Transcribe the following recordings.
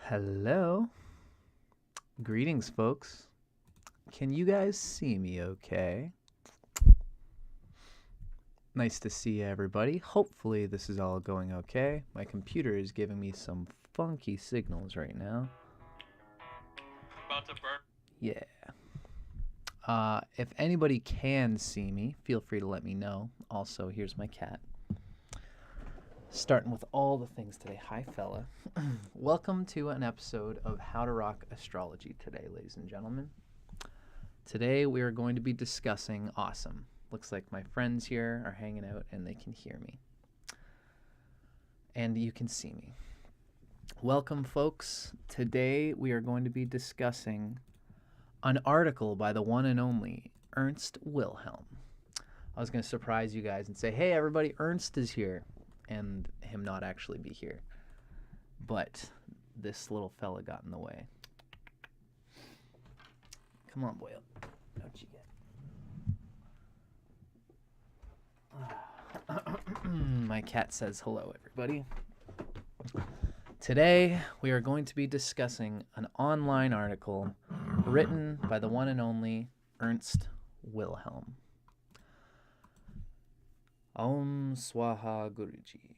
Hello. Greetings, folks. Can you guys see me okay? Nice to see everybody. Hopefully this is all going okay. My computer is giving me some funky signals right now. About to burn. Yeah. If anybody can see me, feel free to let me know. Also, here's my cat. Starting with all the things today. Hi, fella. Welcome to an episode of How to Rock Astrology today, ladies and gentlemen. Today we are going to be discussing awesome. Looks like my friends here are hanging out and they can hear me. And you can see me. Welcome, folks. Today we are going to be discussing an article by the one and only Ernst Wilhelm. I was going to surprise you guys and say, hey, everybody, Ernst is here. And him not actually be here. But this little fella got in the way. Come on, boy. What you get? My cat says hello, everybody. Today, we are going to be discussing an online article written by the one and only Ernst Wilhelm. Om Swaha Guruji.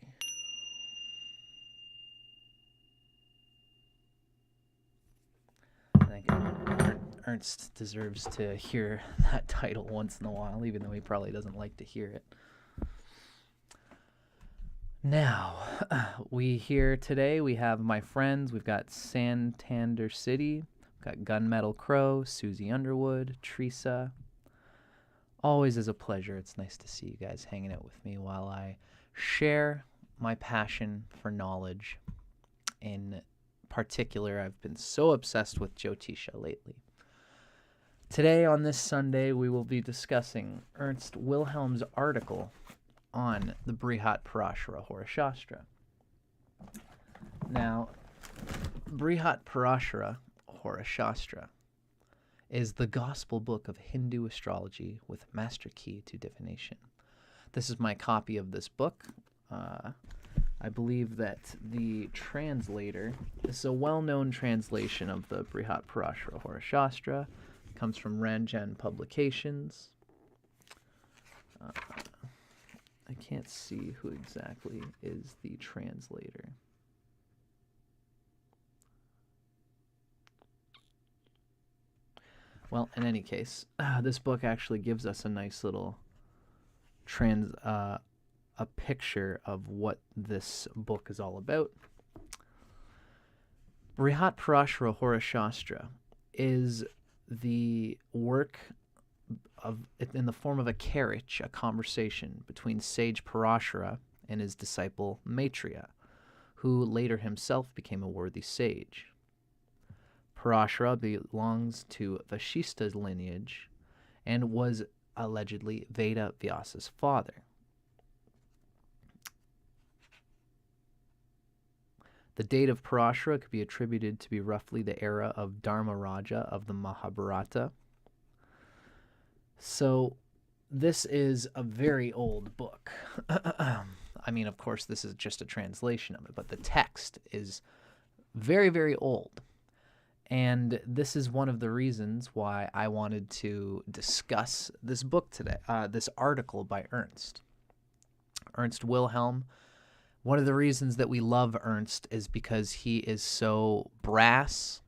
I think Ernst deserves to hear that title once in a while, even though he probably doesn't like to hear it. Now, we have my friends. We've got Santander City. We've got Gunmetal Crow, Susie Underwood, Teresa. Always is a pleasure. It's nice to see you guys hanging out with me while I share my passion for knowledge. In particular, I've been so obsessed with jyotish lately. Today, on this Sunday, we will be discussing Ernst Wilhelm's article on the Brihat Parashara Horashastra. Now, Brihat Parashara Horashastra is the gospel book of Hindu astrology with master key to divination. This is my copy of this book. I believe that the translator, this is a well-known translation of the Brihat Parashara Horashastra. It comes from RYAN Publications. I can't see who exactly is the translator. Well, in any case, this book actually gives us a nice little a picture of what this book is all about. Brihat Parashara Horashastra is the work in the form of a karich, a conversation between sage Parashara and his disciple Maitreya, who later himself became a worthy sage. Parashara belongs to Avashtas lineage and was allegedly Veda Vyasa's father. The date of Parashara could be attributed to be roughly the era of Dharma Raja of the Mahabharata. So this is a very old book. I mean, of course, this is just a translation of it, but the text is very, very old. And this is one of the reasons why I wanted to discuss this book today, this article by Ernst Wilhelm. One of the reasons that we love Ernst is because he is so brass,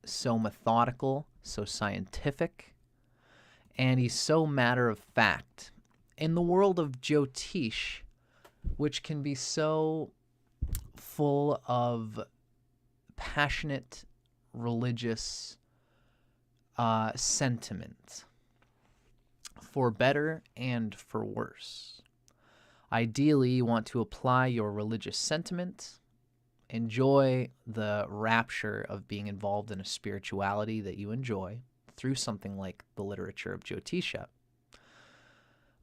so methodical, so scientific, and he's so matter of fact. In the world of jyotish, which can be so full of passionate religious sentiment, for better and for worse. Ideally, you want to apply your religious sentiment, enjoy the rapture of being involved in a spirituality that you enjoy through something like the literature of Jyotisha.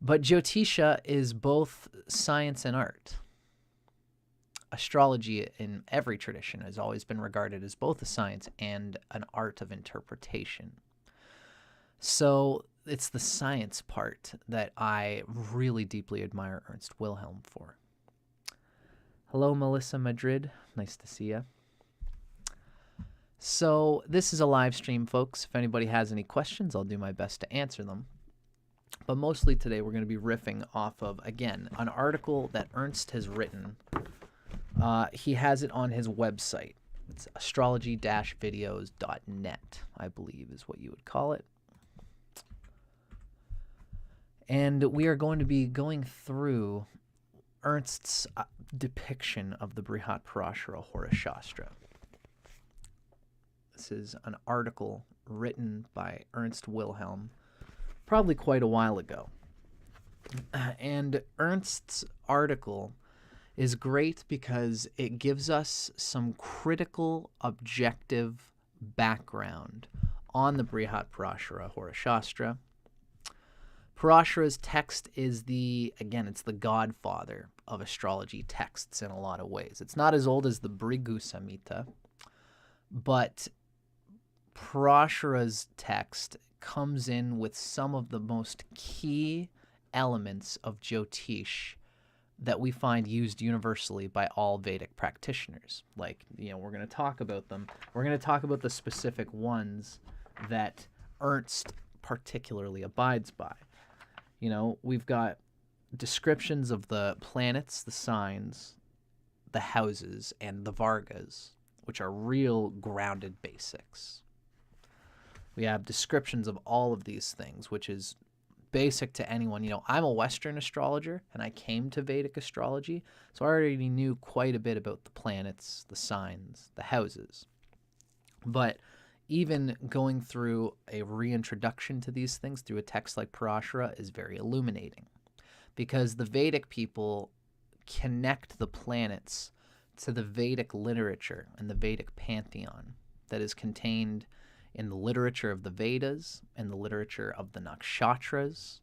But Jyotisha is both science and art. Astrology in every tradition has always been regarded as both a science and an art of interpretation. So it's the science part that I really deeply admire Ernst Wilhelm for. Hello, Melissa Madrid. Nice to see you. So this is a live stream, folks. If anybody has any questions, I'll do my best to answer them. But mostly today we're going to be riffing off of, again, an article that Ernst has written. He has it on his website. It's astrology-videos.net, I believe is what you would call it. And we are going to be going through Ernst's depiction of the Brihat Parashara Horashastra. This is an article written by Ernst Wilhelm probably quite a while ago. And Ernst's article is great because it gives us some critical, objective background on the Brihat Parashara Horashastra. Parashara's text is it's the godfather of astrology texts in a lot of ways. It's not as old as the Bhrigu Samhita, but Parashara's text comes in with some of the most key elements of jyotish that we find used universally by all Vedic practitioners. Like, we're going to talk about them. We're going to talk about the specific ones that Ernst particularly abides by. We've got descriptions of the planets, the signs, the houses, and the Vargas, which are real grounded basics. We have descriptions of all of these things, which is basic to anyone. I'm a Western astrologer, and I came to Vedic astrology, so I already knew quite a bit about the planets, the signs, the houses. But even going through a reintroduction to these things through a text like Parashara is very illuminating, because the Vedic people connect the planets to the Vedic literature and the Vedic pantheon that is contained in the literature of the Vedas and the literature of the nakshatras.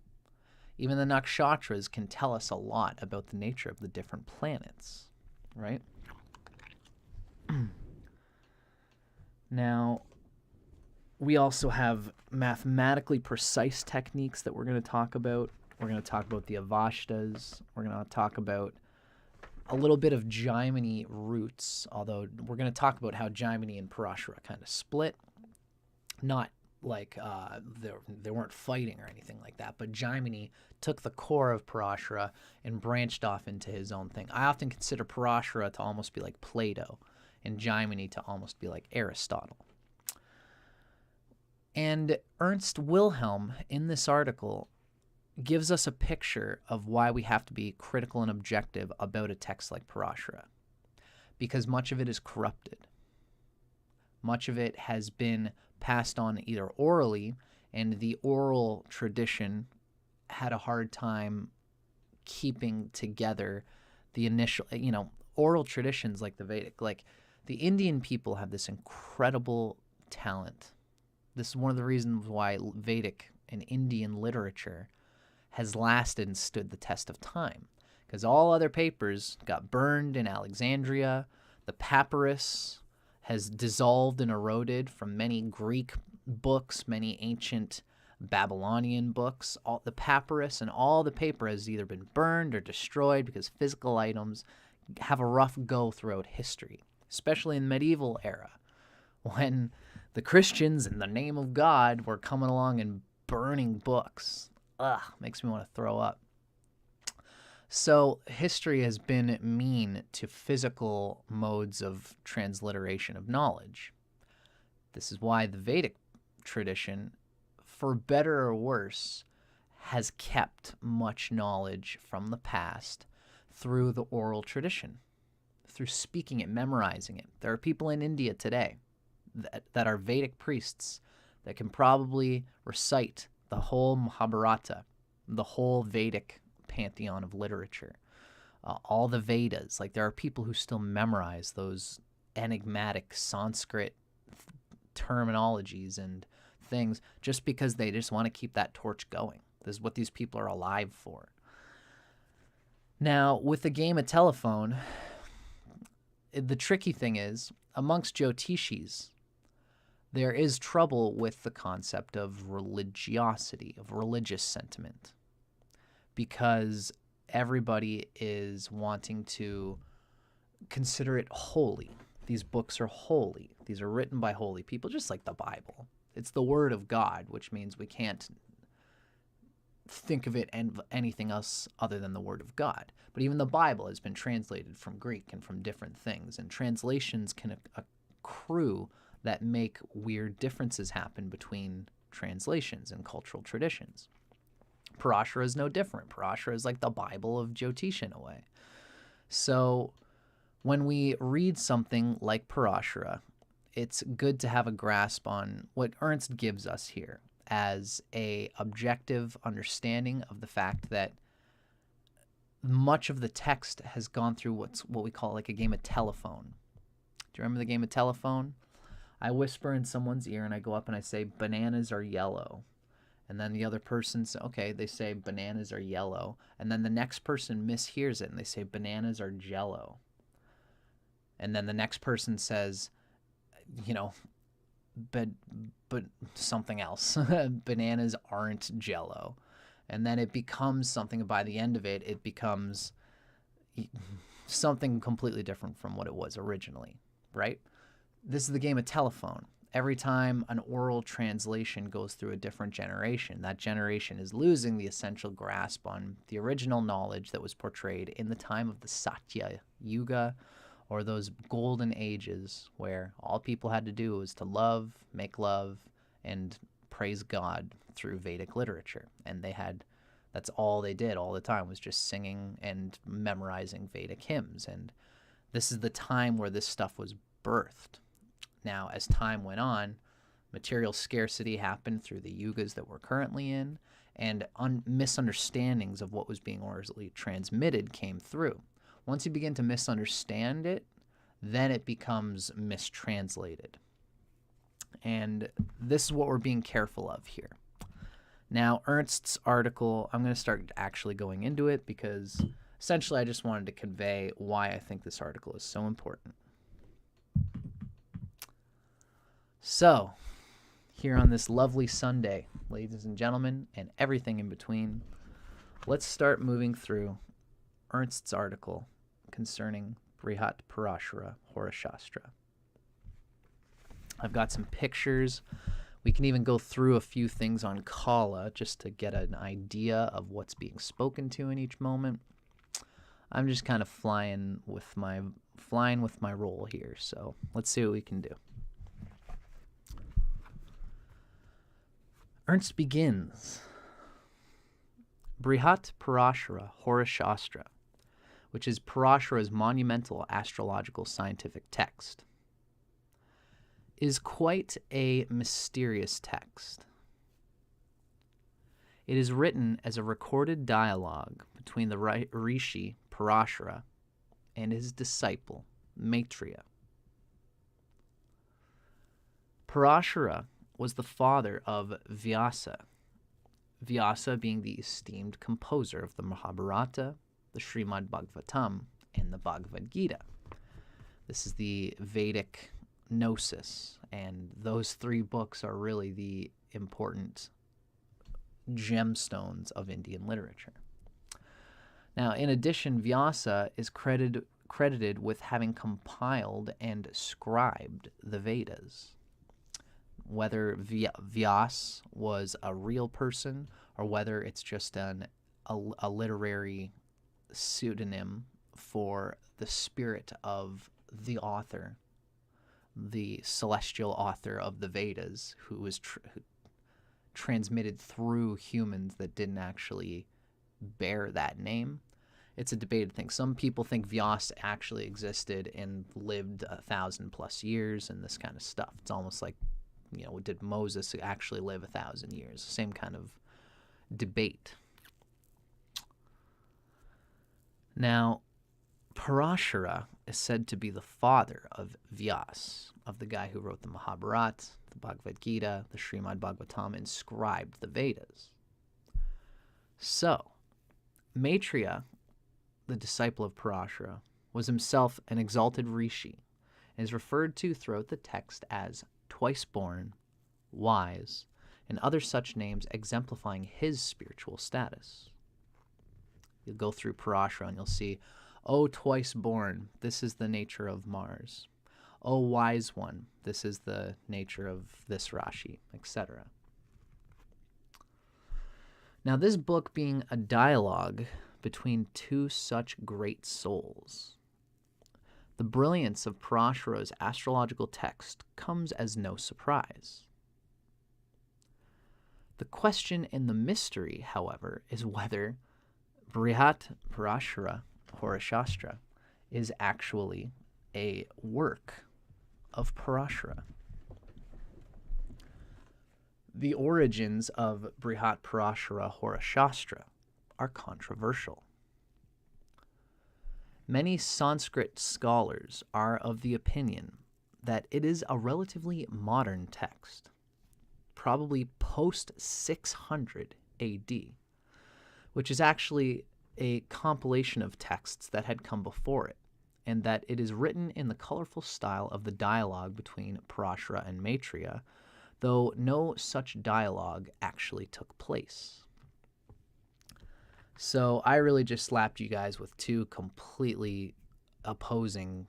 Even the nakshatras can tell us a lot about the nature of the different planets, right? Now, we also have mathematically precise techniques that we're going to talk about. We're going to talk about the Avashtas. We're going to talk about a little bit of jaimini roots, although we're going to talk about how jaimini and Parashara kind of split. Not like they weren't fighting or anything like that, but jaimini took the core of Parashara and branched off into his own thing. I often consider Parashara to almost be like Plato and jaimini to almost be like Aristotle. And Ernst Wilhelm, in this article, gives us a picture of why we have to be critical and objective about a text like Parashara, because much of it is corrupted. Much of it has been passed on either orally, and the oral tradition had a hard time keeping together the initial, oral traditions like the Vedic. Like, the Indian people have this incredible talent. This is one of the reasons why Vedic and Indian literature has lasted and stood the test of time, because all other papers got burned in Alexandria. The papyrus has dissolved and eroded from many Greek books, many ancient Babylonian books. All the papyrus and all the paper has either been burned or destroyed because physical items have a rough go throughout history, especially in the medieval era, when the Christians, in the name of God, were coming along and burning books. Makes me want to throw up. So history has been mean to physical modes of transliteration of knowledge. This is why the Vedic tradition, for better or worse, has kept much knowledge from the past through the oral tradition, through speaking it, memorizing it. There are people in India today that are Vedic priests that can probably recite the whole Mahabharata, the whole Vedic pantheon of literature, all the Vedas. Like, there are people who still memorize those enigmatic Sanskrit terminologies and things just because they just want to keep that torch going. This is what these people are alive for. Now, with the game of telephone, the tricky thing is, amongst jyotishis, there is trouble with the concept of religiosity, of religious sentiment, because everybody is wanting to consider it holy. these books are holy. These are written by holy people, just like the Bible. It's the Word of God, which means we can't think of it and anything else other than the Word of God. But even the Bible has been translated from Greek and from different things, and translations can accrue that make weird differences happen between translations and cultural traditions. Parashara is no different. Parashara is like the Bible of jyotish in a way. So when we read something like Parashara, it's good to have a grasp on what Ernst gives us here as a objective understanding of the fact that much of the text has gone through what we call like a game of telephone. Do you remember the game of telephone? I whisper in someone's ear and I go up and I say, bananas are yellow. And then the other person says, okay, they say bananas are yellow. And then the next person mishears it and they say bananas are jello. And then the next person says, but something else. Bananas aren't jello. And then it becomes something, by the end of it, it becomes something completely different from what it was originally, right? This is the game of telephone. Every time an oral translation goes through a different generation, that generation is losing the essential grasp on the original knowledge that was portrayed in the time of the Satya Yuga, or those golden ages where all people had to do was to love, make love, and praise God through Vedic literature. And that's all they did all the time, was just singing and memorizing Vedic hymns. And this is the time where this stuff was birthed. Now, as time went on, material scarcity happened through the yugas that we're currently in, and misunderstandings of what was being orally transmitted came through. Once you begin to misunderstand it, then it becomes mistranslated. And this is what we're being careful of here. Now, Ernst's article, I'm going to start actually going into it because essentially I just wanted to convey why I think this article is so important. So, here on this lovely Sunday, ladies and gentlemen, and everything in between, let's start moving through Ernst's article concerning Brihat Parashara Horashastra. I've got some pictures. We can even go through a few things on Kala just to get an idea of what's being spoken to in each moment. I'm just kind of flying with my role here, so let's see what we can do. Ernst begins. Brihat Parashara Horashastra, which is Parashara's monumental astrological scientific text, is quite a mysterious text. It is written as a recorded dialogue between the rishi Parashara and his disciple Maitreya. Parashara was the father of Vyasa, Vyasa being the esteemed composer of the Mahabharata, the Srimad Bhagavatam, and the Bhagavad Gita. This is the Vedic Gnosis, and those three books are really the important gemstones of Indian literature. Now, in addition, Vyasa is credited with having compiled and scribed the Vedas. Whether Vyas was a real person or whether it's just a literary pseudonym for the spirit of the author, the celestial author of the Vedas, who was transmitted through humans that didn't actually bear that name. It's a debated thing. Some people think Vyas actually existed and lived 1,000+ years and this kind of stuff. It's almost like, did Moses actually live 1,000 years? Same kind of debate. Now, Parashara is said to be the father of Vyas, of the guy who wrote the Mahabharata, the Bhagavad Gita, the Srimad Bhagavatam, and scribed the Vedas. So, Maitreya, the disciple of Parashara, was himself an exalted rishi and is referred to throughout the text as twice born, wise, and other such names exemplifying his spiritual status. You'll go through Parashara and you'll see, "O twice born, this is the nature of Mars. O wise one, this is the nature of this Rashi, etc. Now, this book being a dialogue between two such great souls, the brilliance of Parashara's astrological text comes as no surprise. The question and the mystery, however, is whether Brihat Parashara Horashastra is actually a work of Parashara. The origins of Brihat Parashara Horashastra are controversial. Many Sanskrit scholars are of the opinion that it is a relatively modern text, probably post 600 AD, which is actually a compilation of texts that had come before it, and that it is written in the colorful style of the dialogue between Parashara and Maitreya, though no such dialogue actually took place. So I really just slapped you guys with two completely opposing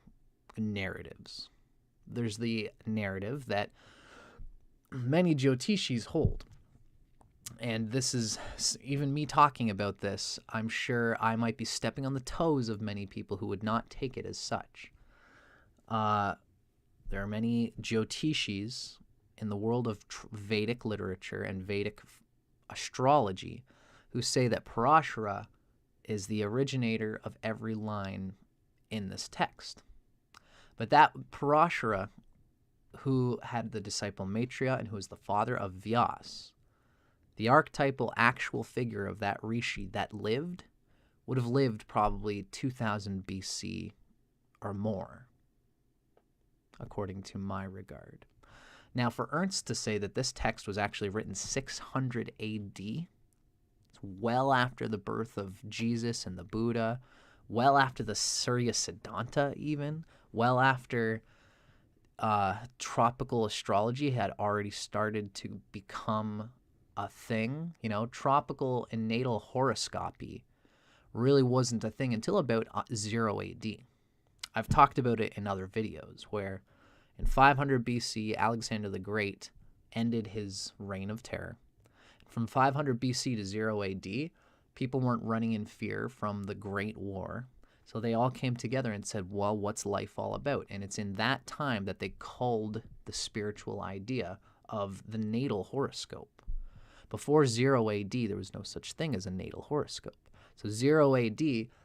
narratives. There's the narrative that many jyotishis hold. And this is, even me talking about this, I'm sure I might be stepping on the toes of many people who would not take it as such. There are many jyotishis in the world of Vedic literature and Vedic astrology who say that Parashara is the originator of every line in this text. But that Parashara, who had the disciple Maitreya and who is the father of Vyas, the archetypal actual figure of that rishi that lived, would have lived probably 2000 BC or more, according to my regard. Now, for Ernst to say that this text was actually written 600 AD, it's well after the birth of Jesus and the Buddha, well after the Surya Siddhanta even, well after tropical astrology had already started to become a thing. You know, tropical and natal horoscopy really wasn't a thing until about 0 AD. I've talked about it in other videos where in 500 BC, Alexander the Great ended his reign of terror. From 500 BC to 0 AD, people weren't running in fear from the Great War. So they all came together and said, well, what's life all about? And it's in that time that they culled the spiritual idea of the natal horoscope. Before 0 AD, there was no such thing as a natal horoscope. So 0 AD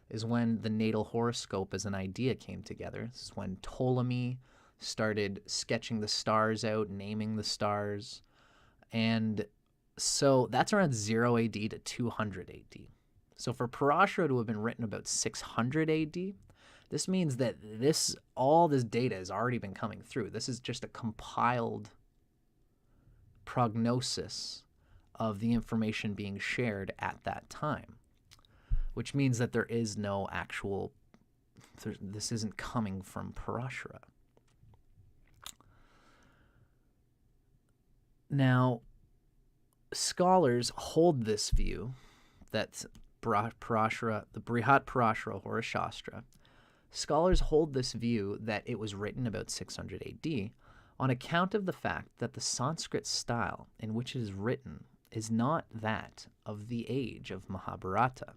is when the natal horoscope as an idea came together. This is when Ptolemy started sketching the stars out, naming the stars. And so that's around 0 AD to 200 AD. So for Parashara to have been written about 600 AD, this means that all this data has already been coming through. This is just a compiled prognosis of the information being shared at that time, which means that there is no actual, this isn't coming from Parashara. Now, scholars hold this view that Parashara, the Brihat Parashara Horashastra, scholars hold this view that it was written about 600 AD on account of the fact that the Sanskrit style in which it is written is not that of the age of Mahabharata.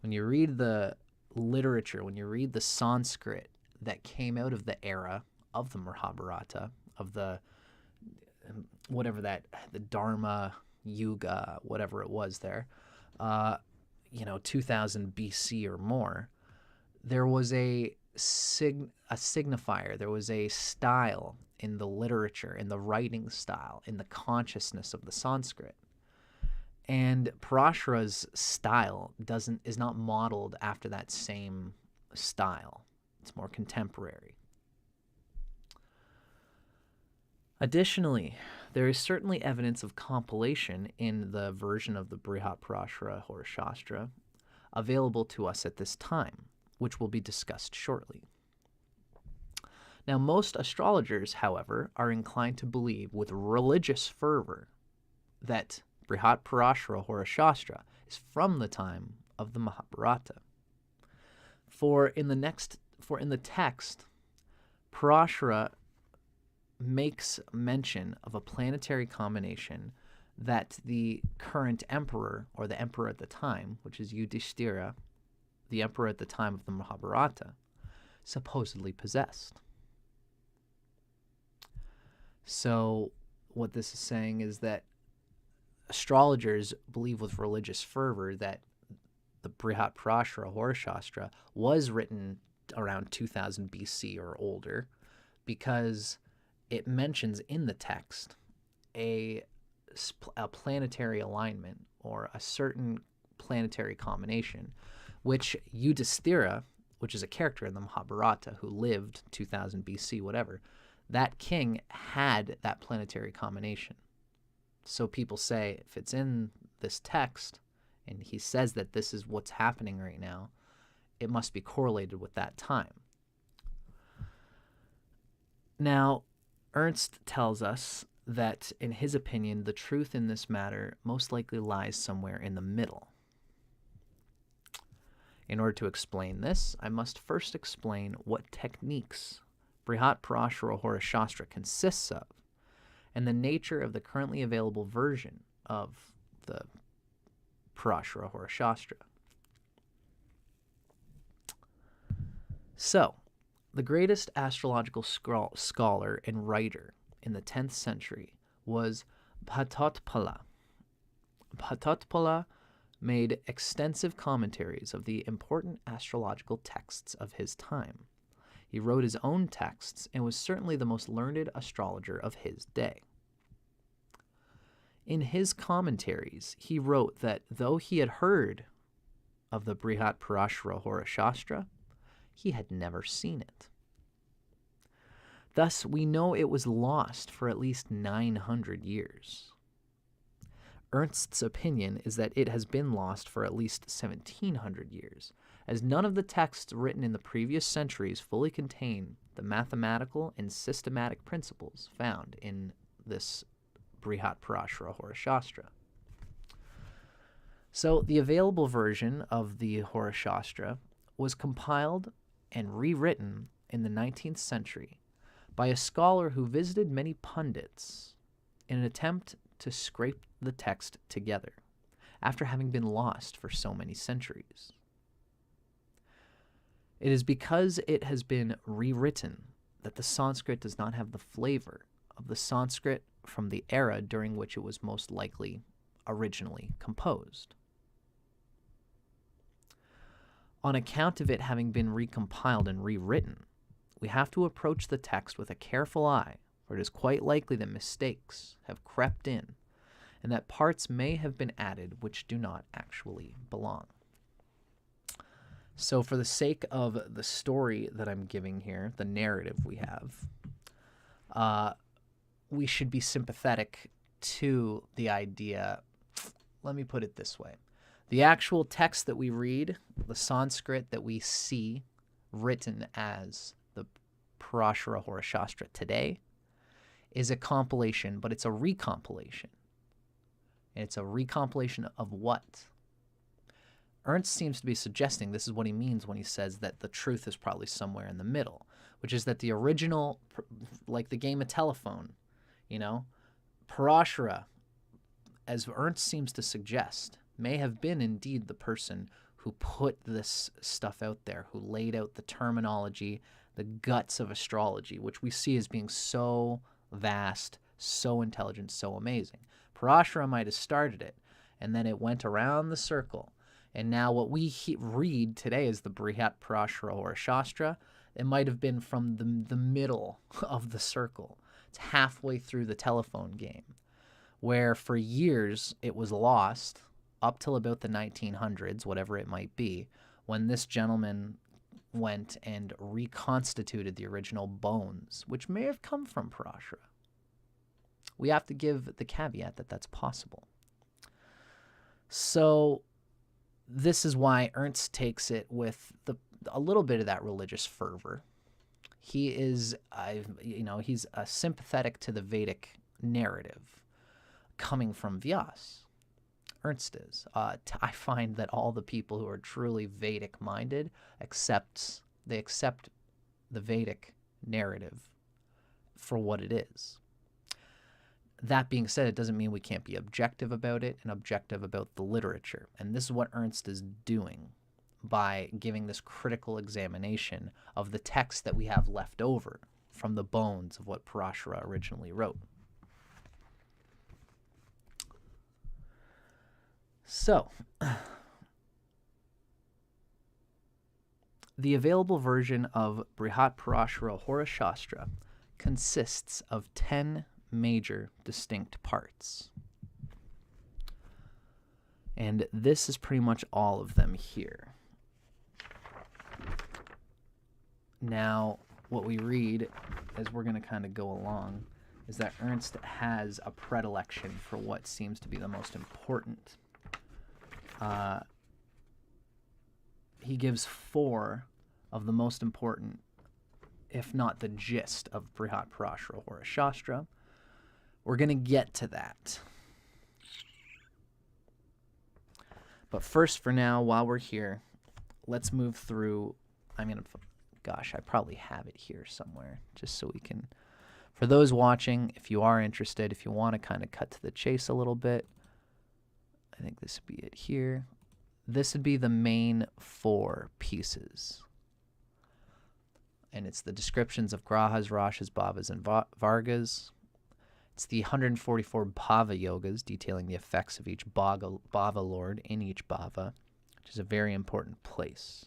When you read the literature, when you read the Sanskrit that came out of the era of the Mahabharata, of the the Dharma Yuga, whatever it was there, 2000 BC or more, there was a signifier, there was a style in the literature, in the writing style, in the consciousness of the Sanskrit. And Parashara's style is not modeled after that same style. It's more contemporary. Additionally, there is certainly evidence of compilation in the version of the Brihat Parashara Horashastra available to us at this time, which will be discussed shortly. Now, most astrologers, however, are inclined to believe with religious fervor that Brihat Parashara Horashastra is from the time of the Mahabharata. For in the text, Parashara makes mention of a planetary combination that the current emperor, or the emperor at the time, which is Yudhishthira, the emperor at the time of the Mahabharata, supposedly possessed. So what this is saying is that astrologers believe with religious fervor that the Brihat Parashara, Horashastra, was written around 2000 BC or older, because it mentions in the text a planetary alignment or a certain planetary combination, which Yudhishthira, which is a character in the Mahabharata who lived 2000 BC, whatever, that king had that planetary combination. So people say, if it's in this text and he says that this is what's happening right now, it must be correlated with that time. Now, Ernst tells us that, in his opinion, the truth in this matter most likely lies somewhere in the middle. In order to explain this, I must first explain what techniques Brihat Parashara Horashastra consists of, and the nature of the currently available version of the Parashara Horashastra. So, the greatest astrological scholar and writer in the 10th century was Bhatotpala. Bhatotpala made extensive commentaries of the important astrological texts of his time. He wrote his own texts and was certainly the most learned astrologer of his day. In his commentaries, he wrote that though he had heard of the Brihat Parashara Horashastra, he had never seen it. Thus, we know it was lost for at least 900 years. Ernst's opinion is that it has been lost for at least 1700 years, as none of the texts written in the previous centuries fully contain the mathematical and systematic principles found in this Brihat Parashara Horashastra. So the available version of the Horashastra was compiled and rewritten in the 19th century by a scholar who visited many pundits in an attempt to scrape the text together after having been lost for so many centuries. It is because it has been rewritten that the Sanskrit does not have the flavor of the Sanskrit from the era during which it was most likely originally composed. On account of it having been recompiled and rewritten, we have to approach the text with a careful eye, for it is quite likely that mistakes have crept in and that parts may have been added which do not actually belong. So for the sake of the story that I'm giving here, the narrative we have, we should be sympathetic to the idea. Let me put it this way. The actual text that we read, the Sanskrit that we see written as the Parashara Horashastra today, is a compilation, but it's a recompilation. And it's a recompilation of what? Ernst seems to be suggesting this is what he means when he says that the truth is probably somewhere in the middle, which is that the original, like the game of telephone, Parashara, as Ernst seems to suggest, may have been indeed the person who put this stuff out there, who laid out the terminology, the guts of astrology, which we see as being so vast, so intelligent, so amazing. Parashara might have started it, and then it went around the circle. And now what we read today is the Brihat Parashara Horashastra. It might have been from the middle of the circle. It's halfway through the telephone game, where for years it was lost up till about the 1900s, whatever it might be, when this gentleman went and reconstituted the original bones, which may have come from Parashara. We have to give the caveat that that's possible. So this is why Ernst takes it with a little bit of that religious fervor. He is, he's sympathetic to the Vedic narrative coming from Vyas. Ernst is. I find that all the people who are truly Vedic-minded accept the Vedic narrative for what it is. That being said, it doesn't mean we can't be objective about it and objective about the literature. And this is what Ernst is doing by giving this critical examination of the text that we have left over from the bones of what Parashara originally wrote. So, the available version of Brihat Parashara Horashastra consists of 10 major distinct parts. And this is pretty much all of them here. Now, what we read as we're going to kind of go along is that Ernst has a predilection for what seems to be the most important. He gives 4 of the most important, if not the gist, of Brihat Parashara Horashastra. We're going to get to that. But first, for now, while we're here, let's move through. Gosh, I probably have it here somewhere, just so we can, for those watching, if you are interested, if you want to kind of cut to the chase a little bit, I think this would be it here. This would be the main 4 pieces. And it's the descriptions of grahas, rashas, bhavas, and vargas. It's the 144 Bhava yogas detailing the effects of each Bhava lord in each Bhava, which is a very important place.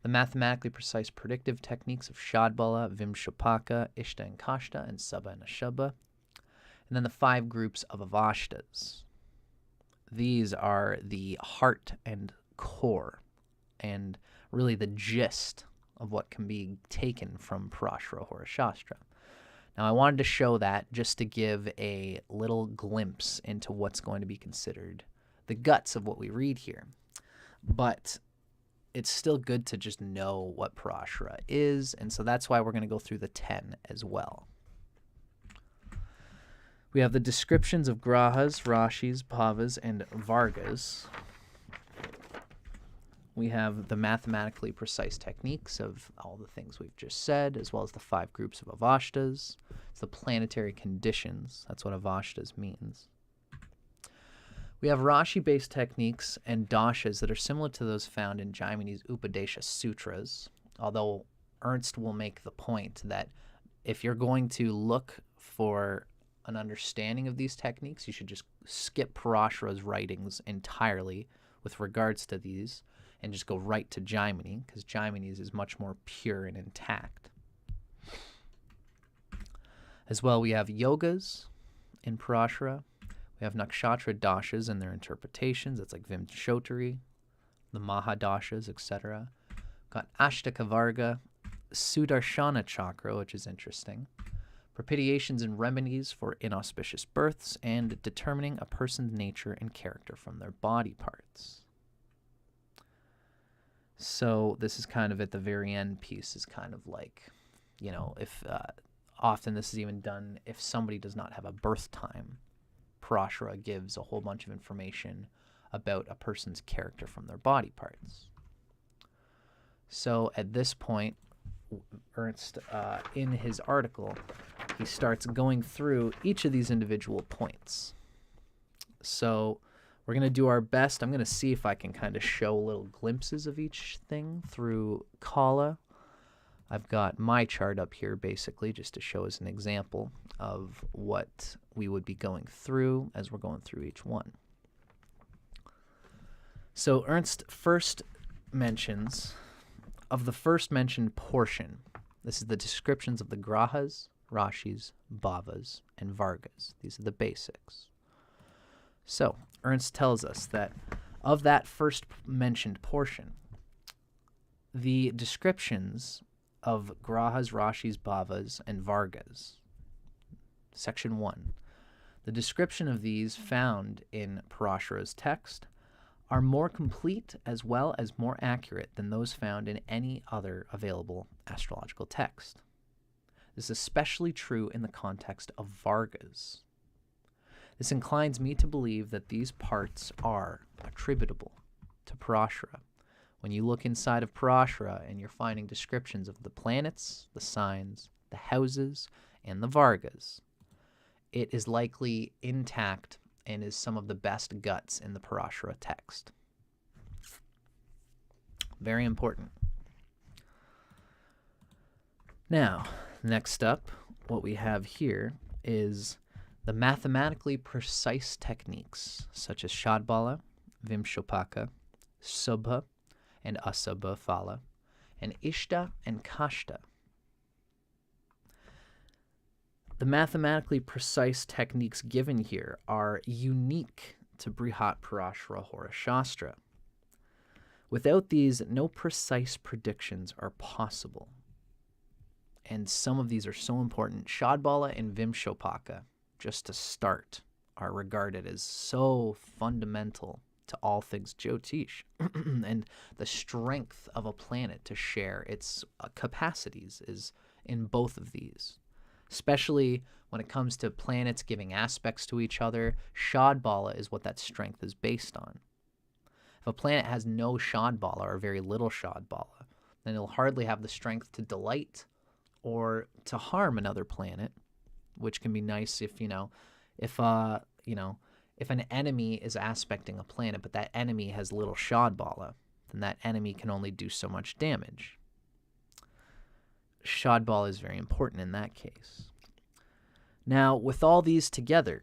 The mathematically precise predictive techniques of Shadbala, Vimshapaka, Ishta and Kashta, and Sabha and Ashubha. And then the 5 groups of Avashtas. These are the heart and core, and really the gist of what can be taken from Parashara Horashastra. Now, I wanted to show that just to give a little glimpse into what's going to be considered the guts of what we read here. But it's still good to just know what Parashara is, and so that's why we're going to go through the 10 as well. We have the descriptions of grahas, rashis, bhavas, and vargas. We have the mathematically precise techniques of all the things we've just said, as well as the 5 groups of Avashtas. It's the planetary conditions. That's what Avashtas means. We have Rashi-based techniques and Dashas that are similar to those found in Jaimini's Upadesha Sutras, although Ernst will make the point that if you're going to look for an understanding of these techniques, you should just skip Parashara's writings entirely with regards to these and just go right to Jaimini, because Jaimini's is much more pure and intact. As well, we have yogas in Parashara. We have nakshatra dashas and their interpretations. That's like Vimshotari, the Mahadashas, etc. Got Ashtaka Varga, Sudarshana Chakra, which is interesting. Propitiations and remedies for inauspicious births, and determining a person's nature and character from their body parts. So this is kind of at the very end piece, is kind of like, you know, if often this is even done if somebody does not have a birth time. Parashara gives a whole bunch of information about a person's character from their body parts. So at this point, Ernst, in his article, he starts going through each of these individual points. So we're going to do our best. I'm going to see if I can kind of show little glimpses of each thing through Kala. I've got my chart up here basically just to show as an example of what we would be going through as we're going through each one. So Ernst first mentions, of the first mentioned portion, this is the descriptions of the grahas, rashis, bhavas, and vargas. These are the basics. So Ernst tells us that of that first mentioned portion, the descriptions of grahas, rashis, bhavas, and vargas, section 1, the description of these found in Parashara's text are more complete as well as more accurate than those found in any other available astrological text. This is especially true in the context of vargas. This inclines me to believe that these parts are attributable to Parashara, When you look inside of Parashara and you're finding descriptions of the planets, the signs, the houses, and the Vargas, it is likely intact and is some of the best guts in the Parashara text. Very important. Now, next up, what we have here is the mathematically precise techniques such as Shadbala, Vimshopaka, Subha, and Asubha Phala, and Ishta and Kashta. The mathematically precise techniques given here are unique to Brihat Parashara Horashastra. Without these, no precise predictions are possible. And some of these are so important. Shadbala and Vimshopaka, just to start, are regarded as so fundamental to all things jyotish and the strength of a planet to share its capacities is in both of these. Especially when it comes to planets giving aspects to each other, Shadbala is what that strength is based on. If a planet has no Shadbala or very little Shadbala, then it'll hardly have the strength to delight or to harm another planet, which can be nice if an enemy is aspecting a planet, but that enemy has little Shadbala, then that enemy can only do so much damage. Shadbala is very important in that case. Now, with all these together,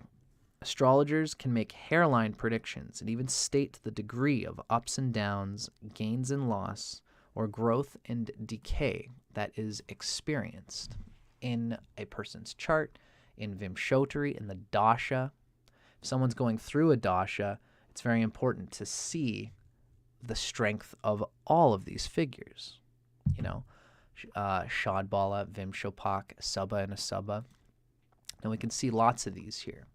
astrologers can make hairline predictions and even state the degree of ups and downs, gains and loss, or growth and decay that is experienced in a person's chart, in Vimshotari, in the Dasha. If someone's going through a Dasha, it's very important to see the strength of all of these figures. Shadbala, Vimshopak, Subha, and Asubha. And we can see lots of these here.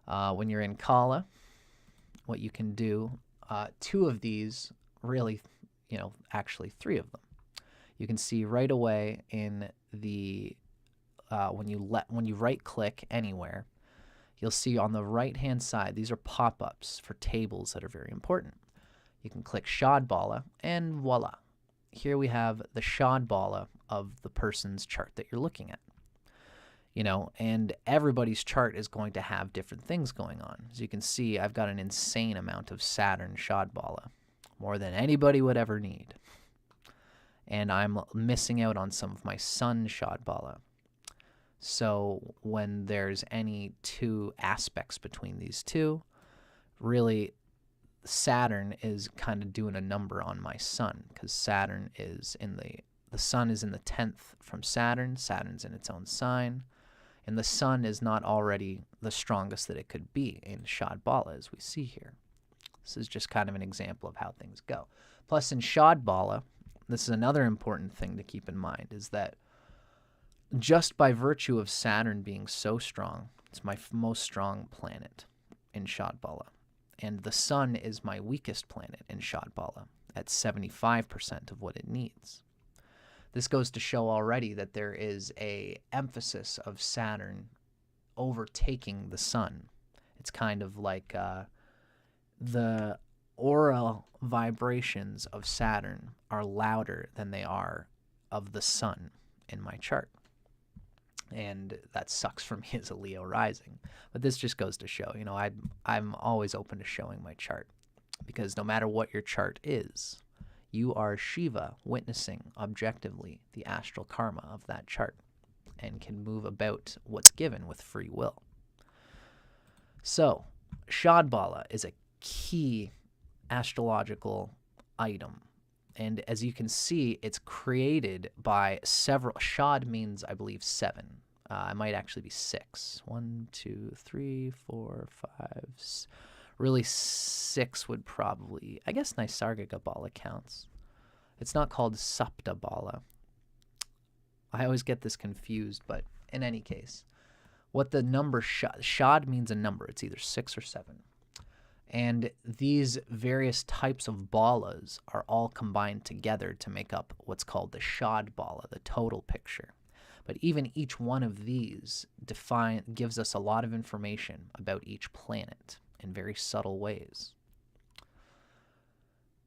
When you're in Kala, what you can do, two of these really, actually three of them. You can see right away in the, when you right click anywhere, you'll see on the right hand side, these are pop-ups for tables that are very important. You can click Shadbala and voila. Here we have the Shadbala of the person's chart that you're looking at. And everybody's chart is going to have different things going on. As you can see, I've got an insane amount of Saturn Shadbala, more than anybody would ever need. And I'm missing out on some of my Sun Shadbala. So when there's any two aspects between these two, really Saturn is kind of doing a number on my Sun, because Saturn is in the Sun is in the 10th from Saturn. Saturn's in its own sign. And the Sun is not already the strongest that it could be in Shadbala, as we see here. This is just kind of an example of how things go. Plus, in Shadbala, this is another important thing to keep in mind, is that just by virtue of Saturn being so strong, it's my most strong planet in Shadbala. And the Sun is my weakest planet in Shadbala at 75% of what it needs. This goes to show already that there is a emphasis of Saturn overtaking the Sun. It's kind of like the aura vibrations of Saturn are louder than they are of the Sun in my chart. And that sucks for me as a Leo rising. But this just goes to show, I'm always open to showing my chart, because no matter what your chart is, you are Shiva witnessing objectively the astral karma of that chart and can move about what's given with free will. So, Shadbala is a key astrological item. And as you can see, it's created by several. Shad means, I believe, 7. It might actually be 6. 1, 2, 3, 4, 5. Really, 6 would probably. I guess Nisargika Bala counts. It's not called Sapta Bala. I always get this confused, but in any case, what the number Shad means a number. It's either 6 or 7. And these various types of balas are all combined together to make up what's called the Shad Bala, the total picture. But even each one of these gives us a lot of information about each planet in very subtle ways.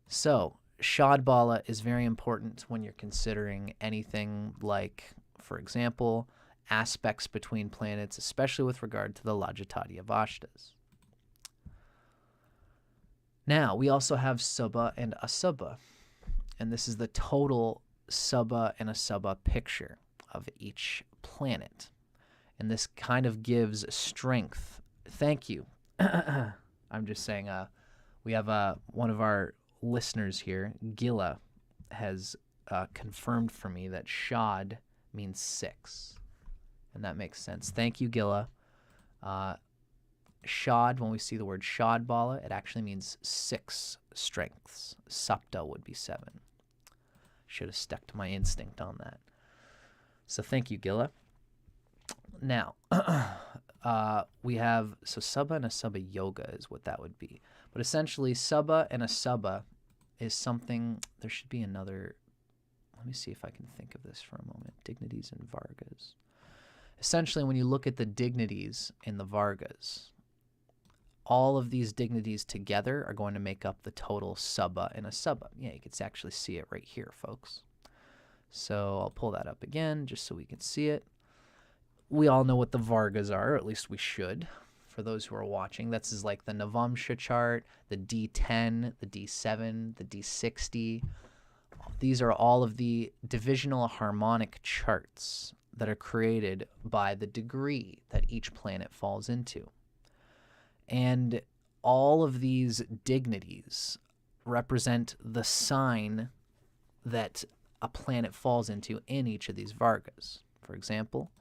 So, Shadbala is very important when you're considering anything like, for example, aspects between planets, especially with regard to the Lajatati Avashtas. Now, we also have Subha and Asubha, and this is the total Subha and Asubha picture of each planet. And this kind of gives strength. Thank you. I'm just saying, we have one of our listeners here, Gila, has confirmed for me that Shad means 6. And that makes sense. Thank you, Gila. Shad, when we see the word Shadbala, it actually means 6 strengths. Sapta would be 7. Should have stuck to my instinct on that. So thank you, Gila. Now, we have, so Subha and Asubha yoga is what that would be. But essentially, Subha and Asubha is something, there should be another, let me see if I can think of this for a moment. Dignities and Vargas. Essentially, when you look at the dignities in the Vargas, all of these dignities together are going to make up the total Subha and Asubha. Yeah, you can actually see it right here, folks. So I'll pull that up again just so we can see it. We all know what the Vargas are, or at least we should. For those who are watching, this is like the Navamsha chart, the D10, the D7, the D60. These are all of the divisional harmonic charts that are created by the degree that each planet falls into. And all of these dignities represent the sign that a planet falls into in each of these Vargas. For example,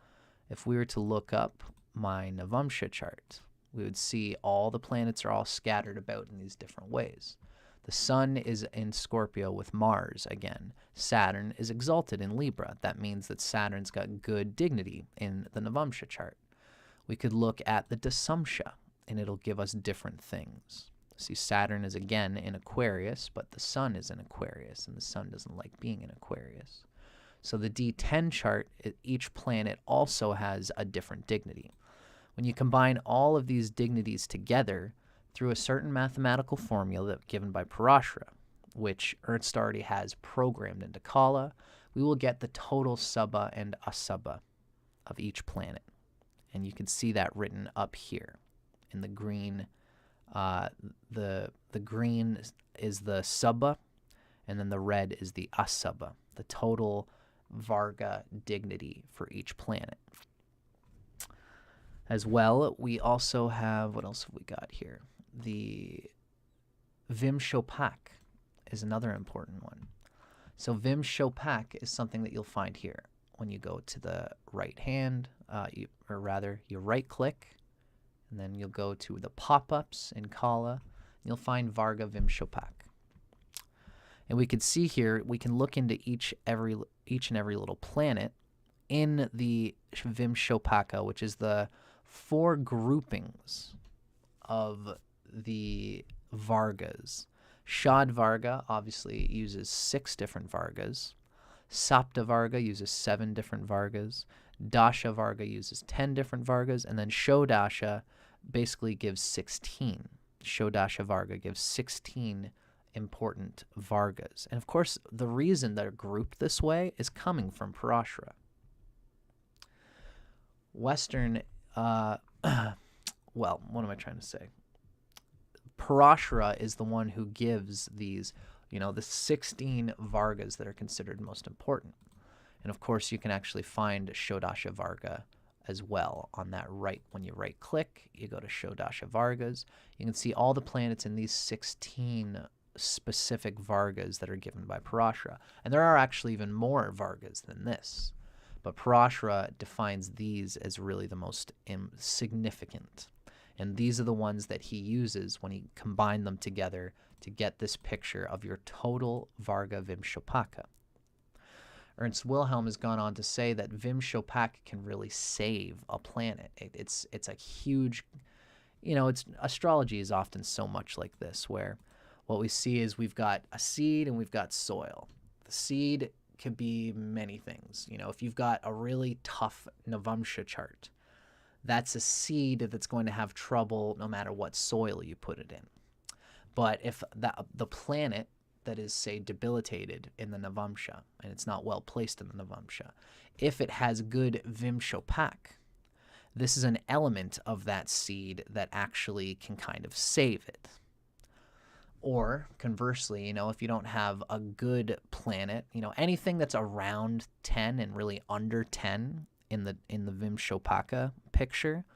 if we were to look up my Navamsha chart, we would see all the planets are all scattered about in these different ways. The Sun is in Scorpio with Mars again. Saturn is exalted in Libra. That means that Saturn's got good dignity in the Navamsha chart. We could look at the Dasamsha, and it'll give us different things. See, Saturn is again in Aquarius, but the Sun is in Aquarius, and the Sun doesn't like being in Aquarius. So the D10 chart, each planet also has a different dignity. When you combine all of these dignities together through a certain mathematical formula given by Parashara, which Ernst already has programmed into Kala, we will get the total Subha and Asubha of each planet. And you can see that written up here in the green. The green is the Subha, and then the red is the Asubha, the total Varga dignity for each planet. As well, we also have, what else have we got here? The Vimshopak is another important one. So Vimshopak is something that you'll find here. When you go to the right hand, you right click, and then you'll go to the pop-ups in Kala, and you'll find Varga Vimshopak. And we can see here, we can look into each and every little planet in the Vimshopaka, which is the 4 groupings of the Vargas. Shad Varga obviously uses 6 different Vargas. Sapta Varga uses 7 different Vargas. Dasha Varga uses 10 different Vargas. And then Shodasha basically gives 16. Shodasha Varga gives 16 important Vargas. And of course, the reason they're grouped this way is coming from Parashara. Western, well, what am I trying to say? Parashara is the one who gives these, the 16 Vargas that are considered most important. And of course, you can actually find Shodasha Varga as well on that right. When you right click, you go to Shodasha Vargas. You can see all the planets in these 16 specific Vargas that are given by Parashara. And there are actually even more Vargas than this. But Parashara defines these as really the most significant. And these are the ones that he uses when he combined them together to get this picture of your total Varga Vimshopaka. Ernst Wilhelm has gone on to say that Vimshopaka can really save a planet. It's a huge, astrology is often so much like this, where what we see is we've got a seed and we've got soil. The seed could be many things. If you've got a really tough Navamsha chart, that's a seed that's going to have trouble no matter what soil you put it in. But if the planet that is, say, debilitated in the Navamsha, and it's not well placed in the Navamsha, if it has good Vimshopak, this is an element of that seed that actually can kind of save it. Or conversely, if you don't have a good planet, anything that's around 10 and really under 10 in the Vimshopaka picture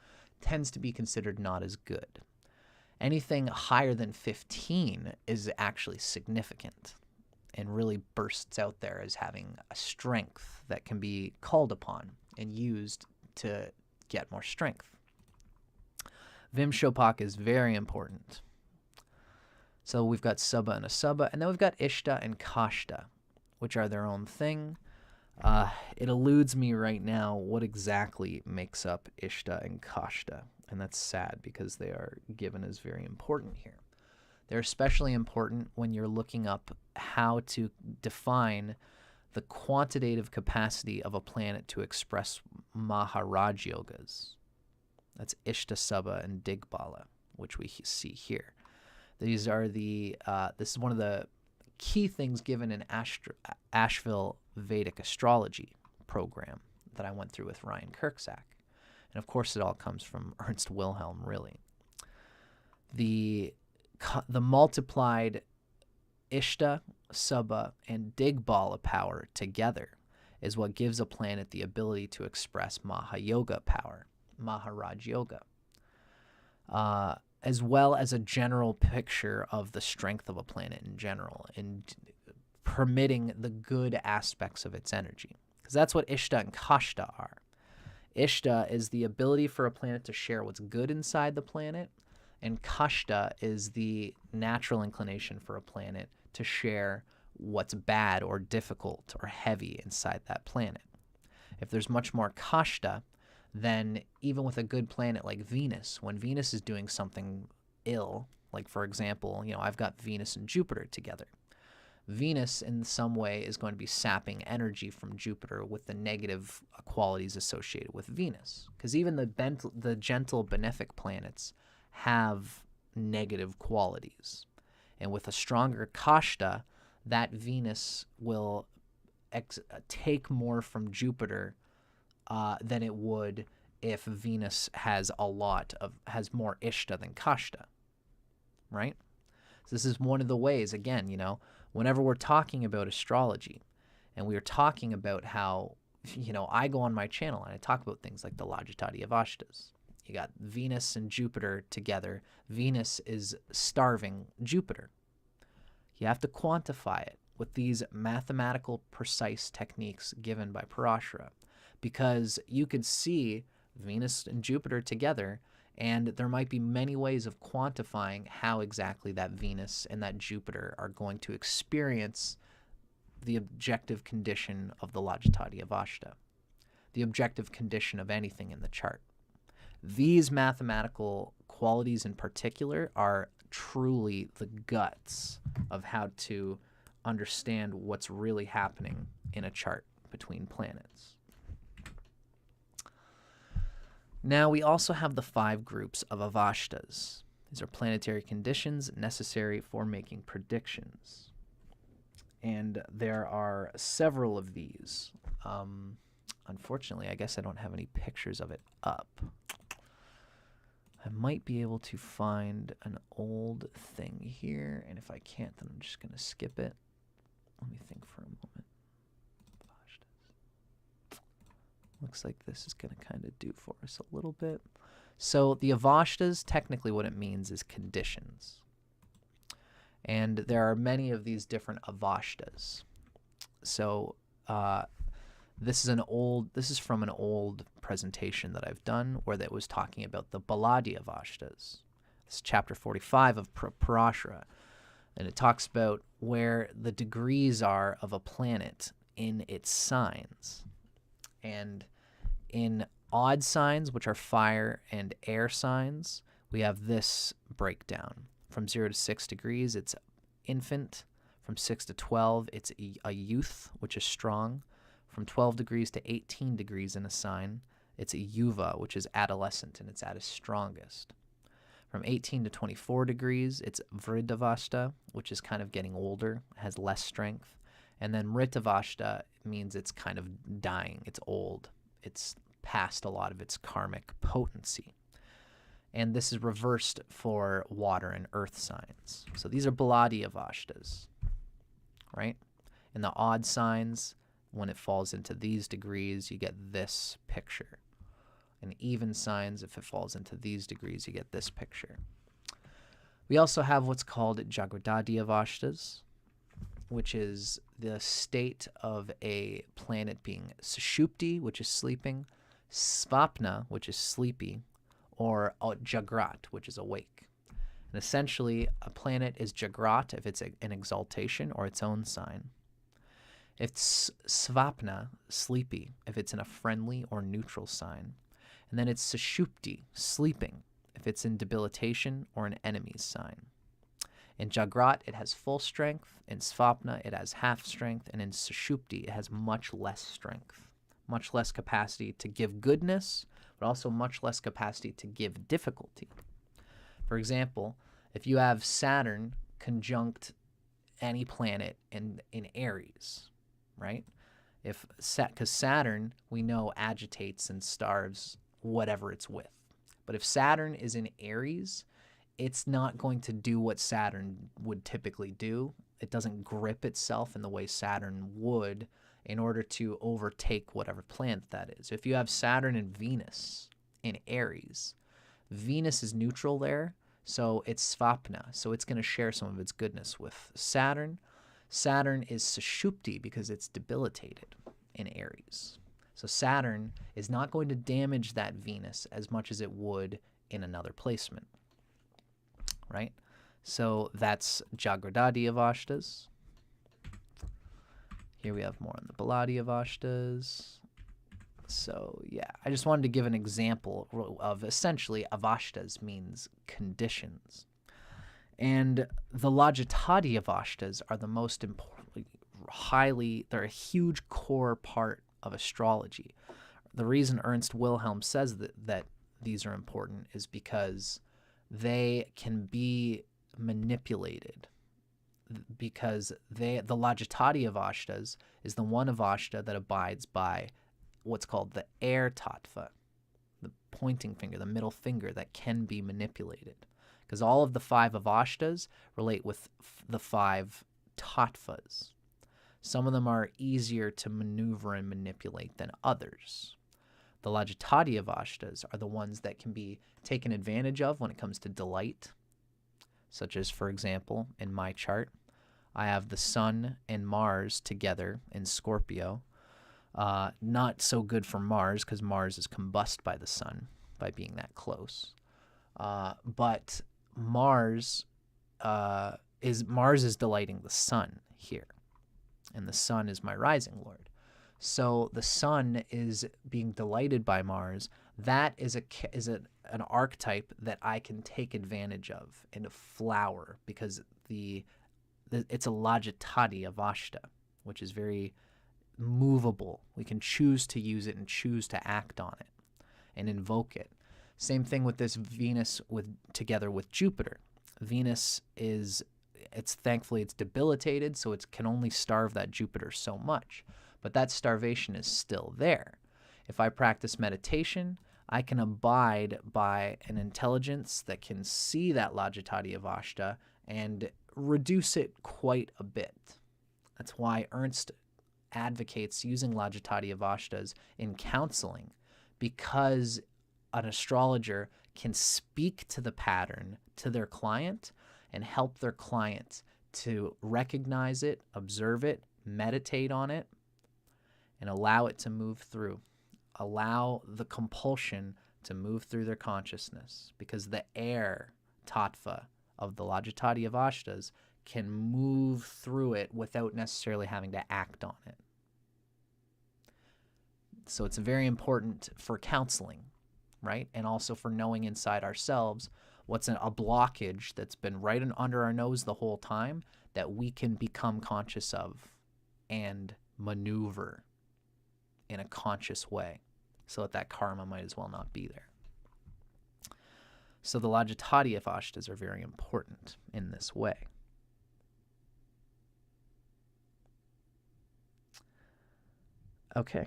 tends to be considered not as good. Anything higher than 15 is actually significant and really bursts out there as having a strength that can be called upon and used to get more strength. Vimshopak is very important. So we've got Subba and Asubba, and then we've got Ishta and Kashta, which are their own thing. It eludes me right now what exactly makes up Ishta and Kashta, and that's sad because they are given as very important here. They're especially important when you're looking up how to define the quantitative capacity of a planet to express Maharaj Yogas. That's Ishta, Subba, and Digbala, which we see here. These are this is one of the key things given in Asheville Vedic Astrology program that I went through with RYAN KURCZAK'S. And of course, it all comes from Ernst Wilhelm, really. The multiplied Ishta, Subba, and Digbala power together is what gives a planet the ability to express Mahayoga power, Maharaj Yoga, as well as a general picture of the strength of a planet in general and permitting the good aspects of its energy. Because that's what Ishta and Kashta are. Ishta is the ability for a planet to share what's good inside the planet, and Kashta is the natural inclination for a planet to share what's bad or difficult or heavy inside that planet. If there's much more Kashta, then even with a good planet like Venus, when Venus is doing something ill, like for example, I've got Venus and Jupiter together. Venus in some way is going to be sapping energy from Jupiter with the negative qualities associated with Venus. Because even the gentle benefic planets have negative qualities. And with a stronger Kashta, that Venus will take more from Jupiter than it would if Venus has more Ishta than Kashta, right? So this is one of the ways, again, whenever we're talking about astrology and we are talking about how, I go on my channel and I talk about things like the Lajatati Avashtas. You got Venus and Jupiter together. Venus is starving Jupiter. You have to quantify it with these mathematical precise techniques given by Parashara, because you could see Venus and Jupiter together, and there might be many ways of quantifying how exactly that Venus and that Jupiter are going to experience the objective condition of the Lajatati Avashta, the objective condition of anything in the chart. These mathematical qualities in particular are truly the guts of how to understand what's really happening in a chart between planets. Now, we also have the 5 groups of Avashtas. These are planetary conditions necessary for making predictions. And there are several of these. Unfortunately, I guess I don't have any pictures of it up. I might be able to find an old thing here, and if I can't, then I'm just going to skip it. Let me think for a moment. Looks like this is going to kind of do for us a little bit. So the Avashtas, technically what it means is conditions. And there are many of these different Avashtas. So this is from an old presentation that I've done where that was talking about the Baladi Avashtas. This is chapter 45 of Parashara. And it talks about where the degrees are of a planet in its signs. And in odd signs, which are fire and air signs, we have this breakdown. From 0 to 6 degrees, it's infant. From 6 to 12, it's a youth, which is strong. From 12 degrees to 18 degrees in a sign, it's a yuva, which is adolescent, and it's at its strongest. From 18 to 24 degrees, it's Vridavashta, which is kind of getting older, has less strength. And then Mritavashta means it's kind of dying, it's old, it's past a lot of its karmic potency. And this is reversed for water and earth signs. So these are Baladi Avashtas, right? In the odd signs, when it falls into these degrees, you get this picture. In even signs, if it falls into these degrees, you get this picture. We also have what's called Jagradadi Avashtas, which is the state of a planet being Sushupti, which is sleeping, Svapna, which is sleepy, or Jagrat, which is awake. And essentially, a planet is Jagrat if it's an exaltation or its own sign. It's Svapna, sleepy, if it's in a friendly or neutral sign. And then it's Sushupti, sleeping, if it's in debilitation or an enemy's sign. In Jagrat, it has full strength. In Svapna, it has half strength. And in Sushupti, it has much less strength, much less capacity to give goodness, but also much less capacity to give difficulty. For example, if you have Saturn conjunct any planet in Aries, right? Because Saturn, we know, agitates and starves whatever it's with. But if Saturn is in Aries, it's not going to do what Saturn would typically do. It doesn't grip itself in the way Saturn would in order to overtake whatever planet that is. If you have Saturn and Venus in Aries, Venus is neutral there, so it's Svapna, so it's going to share some of its goodness with Saturn. Saturn is Sushupti because it's debilitated in Aries. So Saturn is not going to damage that Venus as much as it would in another placement, right? So that's Jagradadi Avashtas. Here we have more on the Baladi Avashtas. So yeah, I just wanted to give an example of essentially Avashtas means conditions. And the Lajatadi Avashtas are the most important, they're a huge core part of astrology. The reason Ernst Wilhelm says that these are important is because they can be manipulated, because the Lajatadi Avashtas is the one Avashta that abides by what's called the air tattva, the pointing finger, the middle finger that can be manipulated. Because all of the 5 Avashtas relate with the 5 tattvas. Some of them are easier to maneuver and manipulate than others. The Lajatadi Avashtas are the ones that can be taken advantage of when it comes to delight, such as, for example, in my chart, I have the Sun and Mars together in Scorpio. Not so good for Mars because Mars is combusted by the Sun by being that close. But Mars is delighting the Sun here, and the Sun is my rising lord. So the Sun is being delighted by Mars. That is an archetype that I can take advantage of and flower because it's a Lajatadi Avashta, which is very movable. We can choose to use it and choose to act on it and invoke it. Same thing with this Venus together with Jupiter. Venus thankfully it's debilitated, so it can only starve that Jupiter so much. But that starvation is still there. If I practice meditation, I can abide by an intelligence that can see that Lajatadi Avashta and reduce it quite a bit. That's why Ernst advocates using Lajatadi Avashtas in counseling, because an astrologer can speak to the pattern to their client and help their client to recognize it, observe it, meditate on it, and allow it to move through. Allow the compulsion to move through their consciousness, because the air tattva of the Lajatadi Avashtas can move through it without necessarily having to act on it. So it's very important for counseling, right? And also for knowing inside ourselves what's a blockage that's been right under our nose the whole time that we can become conscious of and maneuver in a conscious way so that karma might as well not be there. So the Lajatati Avashtas are very important in this way. Okay,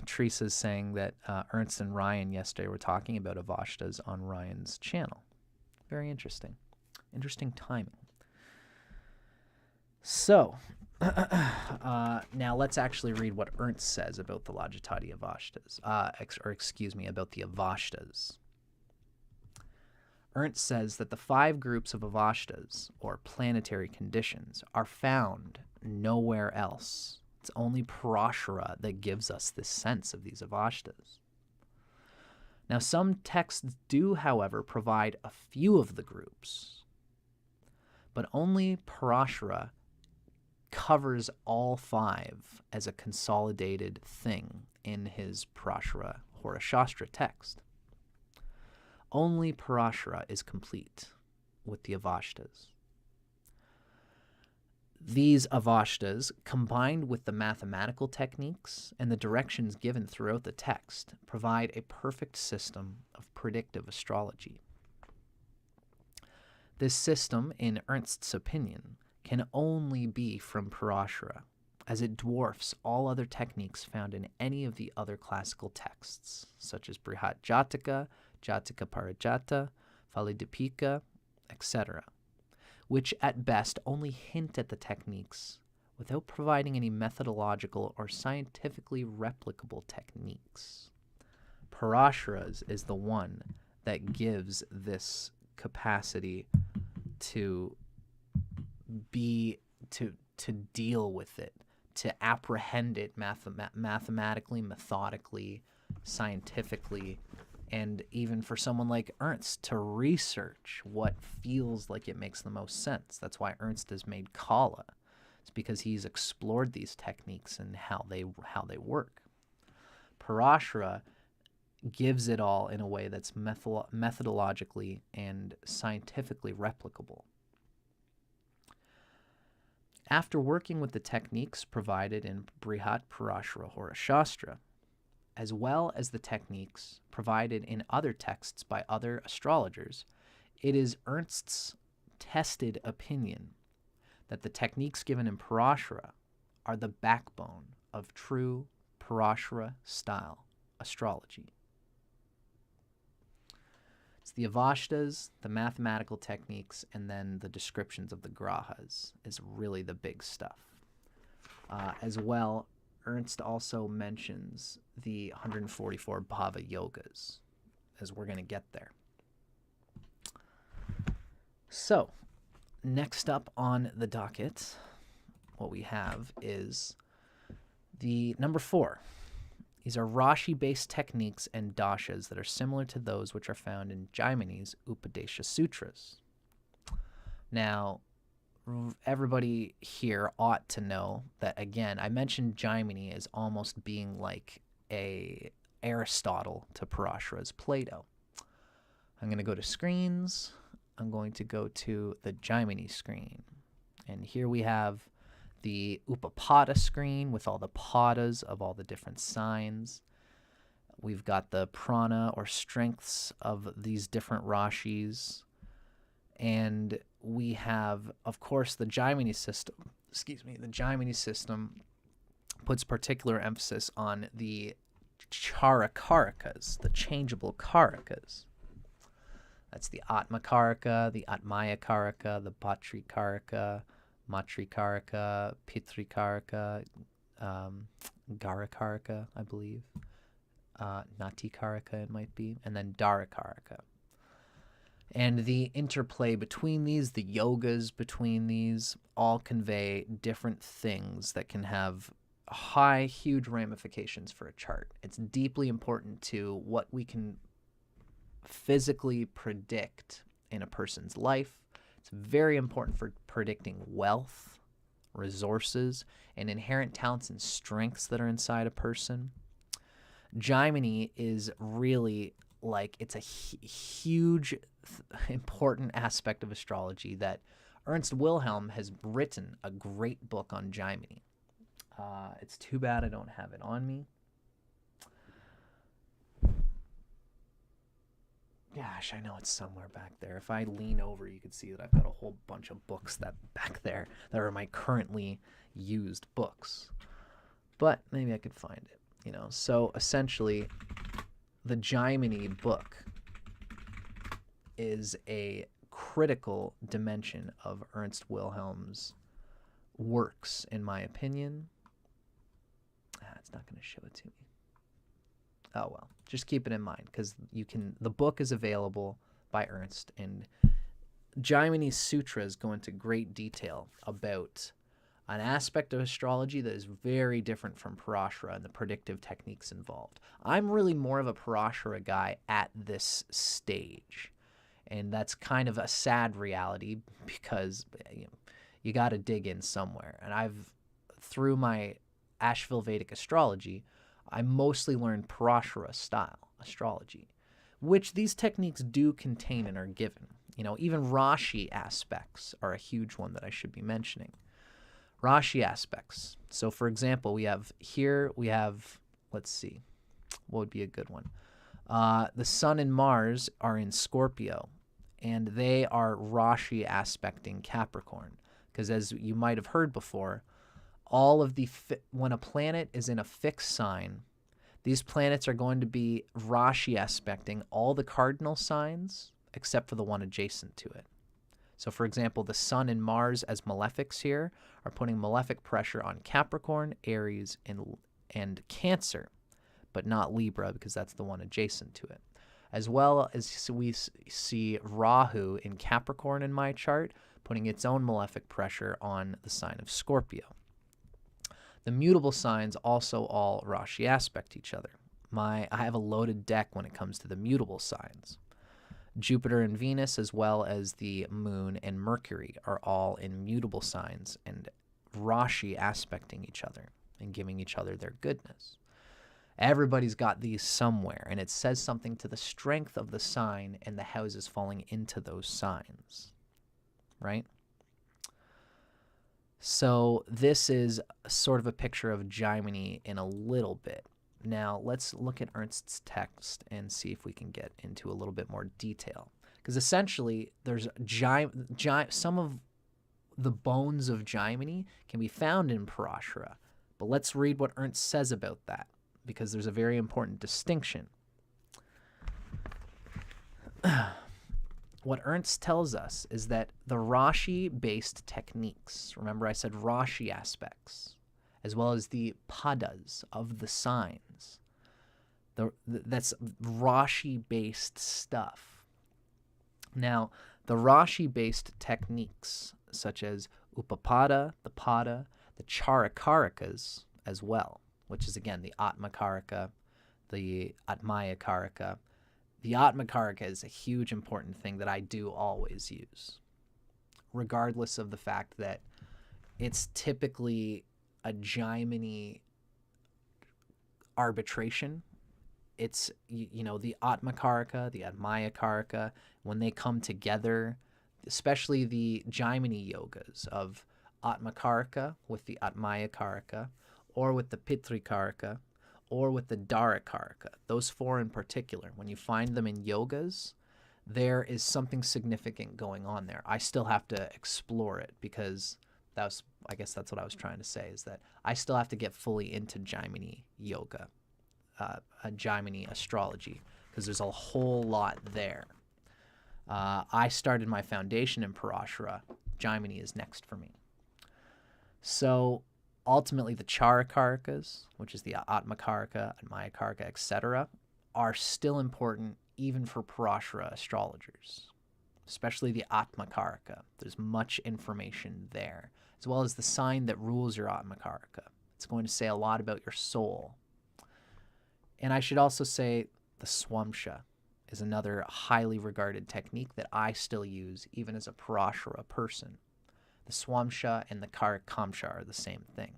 Teresa's saying that Ernst and Ryan yesterday were talking about Avashtas on Ryan's channel. Very interesting. Interesting timing. So, now let's actually read what Ernst says about the Lajatati Avashtas, about the Avashtas. Ernst says that the 5 groups of Avashtas, or planetary conditions, are found nowhere else. It's only Parashara that gives us this sense of these Avashtas. Now, some texts do, however, provide a few of the groups, but only Parashara covers all 5 as a consolidated thing in his Parashara Horashastra text. Only Parashara is complete with the Avashtas. These Avashtas, combined with the mathematical techniques and the directions given throughout the text, provide a perfect system of predictive astrology. This system, in Ernst's opinion, can only be from Parashara, as it dwarfs all other techniques found in any of the other classical texts, such as Brihat Jataka, Jataka Parajata, Falidipika, etc., which at best only hint at the techniques without providing any methodological or scientifically replicable techniques. Parashara's is the one that gives this capacity to deal with it, to apprehend it mathematically, methodically, scientifically, and even for someone like Ernst to research what feels like it makes the most sense. That's why Ernst has made Kala. It's because he's explored these techniques and how they work. Parashara gives it all in a way that's methodologically and scientifically replicable. After working with the techniques provided in Brihat Parashara Horashastra, as well as the techniques provided in other texts by other astrologers, it is Ernst's tested opinion that the techniques given in Parashara are the backbone of true Parashara-style astrology. It's the Avashtas, the mathematical techniques, and then the descriptions of the grahas is really the big stuff. As well, Ernst also mentions the 144 Bhava yogas, as we're going to get there. So, next up on the docket, what we have is the number 4. These are Rashi-based techniques and Dashas that are similar to those which are found in Jaimini's Upadesha Sutras. Now, everybody here ought to know that, again, I mentioned Jaimini as almost being like a Aristotle to Parashara's Plato. I'm going to go to screens. I'm going to go to the Jaimini screen. And here we have the Upapada screen with all the padas of all the different signs. We've got the prana or strengths of these different Rashis. And we have, of course, the Jaimini system. The Jaimini system puts particular emphasis on the Charakarakas, the changeable Karakas. That's the Atma Karaka, the Atmaya Karaka, the Bhatri Karaka, Matri Karaka, Pitri Karaka, Gara Karaka, I believe. Nati Karaka, it might be. And then Dara Karaka. And the interplay between these, the yogas between these, all convey different things that can have huge ramifications for a chart. It's deeply important to what we can physically predict in a person's life. It's very important for predicting wealth, resources, and inherent talents and strengths that are inside a person. Jaimini is really it's a huge, important aspect of astrology that Ernst Wilhelm has written a great book on Jaimini. It's too bad I don't have it on me. Gosh, I know it's somewhere back there. If I lean over, you can see that I've got a whole bunch of books that back there that are my currently used books. But maybe I could find it, you know. So essentially, the Jaimini book is a critical dimension of Ernst Wilhelm's works, in my opinion. It's not going to show it to me. Oh well, just keep it in mind, because the book is available by Ernst, and Jaimini's sutras go into great detail about an aspect of astrology that is very different from Parashara and the predictive techniques involved. I'm really more of a Parashara guy at this stage, and that's kind of a sad reality, because you got to dig in somewhere. And through my Asheville Vedic Astrology, I mostly learned Parashara style astrology, which these techniques do contain and are given. You know, even Rashi aspects are a huge one that I should be mentioning. Rashi aspects. So, for example, we have, let's see, what would be a good one? The Sun and Mars are in Scorpio, and they are Rashi aspecting Capricorn. Because as you might have heard before, when a planet is in a fixed sign, these planets are going to be Rashi aspecting all the cardinal signs except for the one adjacent to it. So, for example, the Sun and Mars as malefics here are putting malefic pressure on Capricorn, Aries, and Cancer, but not Libra, because that's the one adjacent to it. As well as we see Rahu in Capricorn in my chart, putting its own malefic pressure on the sign of Scorpio. The mutable signs also all Rashi aspect each other. I have a loaded deck when it comes to the mutable signs. Jupiter and Venus, as well as the Moon and Mercury, are all in mutable signs and Rashi aspecting each other and giving each other their goodness. Everybody's got these somewhere, and it says something to the strength of the sign and the houses falling into those signs, right? So this is sort of a picture of Jaimini in a little bit. Now let's look at Ernst's text and see if we can get into a little bit more detail. Because essentially, there's some of the bones of Jaimini can be found in Parashara. But let's read what Ernst says about that, because there's a very important distinction. What Ernst tells us is that the Rashi-based techniques, remember I said Rashi aspects, as well as the padas of the signs, that's Rashi-based stuff. Now, the Rashi-based techniques, such as Upapada, the Pada, the Charikarikas as well, which is, again, the Atmakarika, the Atmayakarika. The Atmakarika is a huge important thing that I do always use, regardless of the fact that it's typically a Jaimini arbitration. It's, the Atmakarika, the Atmayakarika, when they come together, especially the Jaimini yogas of Atmakarika with the Atmayakarika, or with the Pitrikarika, or with the Dharakarika, those four in particular. When you find them in yogas, there is something significant going on there. I still have to explore it, because I guess that's what I was trying to say, is that I still have to get fully into Jaimini yoga, Jaimini astrology, because there's a whole lot there. I started my foundation in Parashara. Jaimini is next for me. So ultimately, the Charikarikas, which is the Atmakarika, Atmayakarika, etc., are still important even for Parashara astrologers, especially the Atmakarika. There's much information there, as well as the sign that rules your Atmakarika. It's going to say a lot about your soul. And I should also say the Swamsha is another highly regarded technique that I still use even as a Parashara person. The Swamsha and the Karikamsha are the same thing.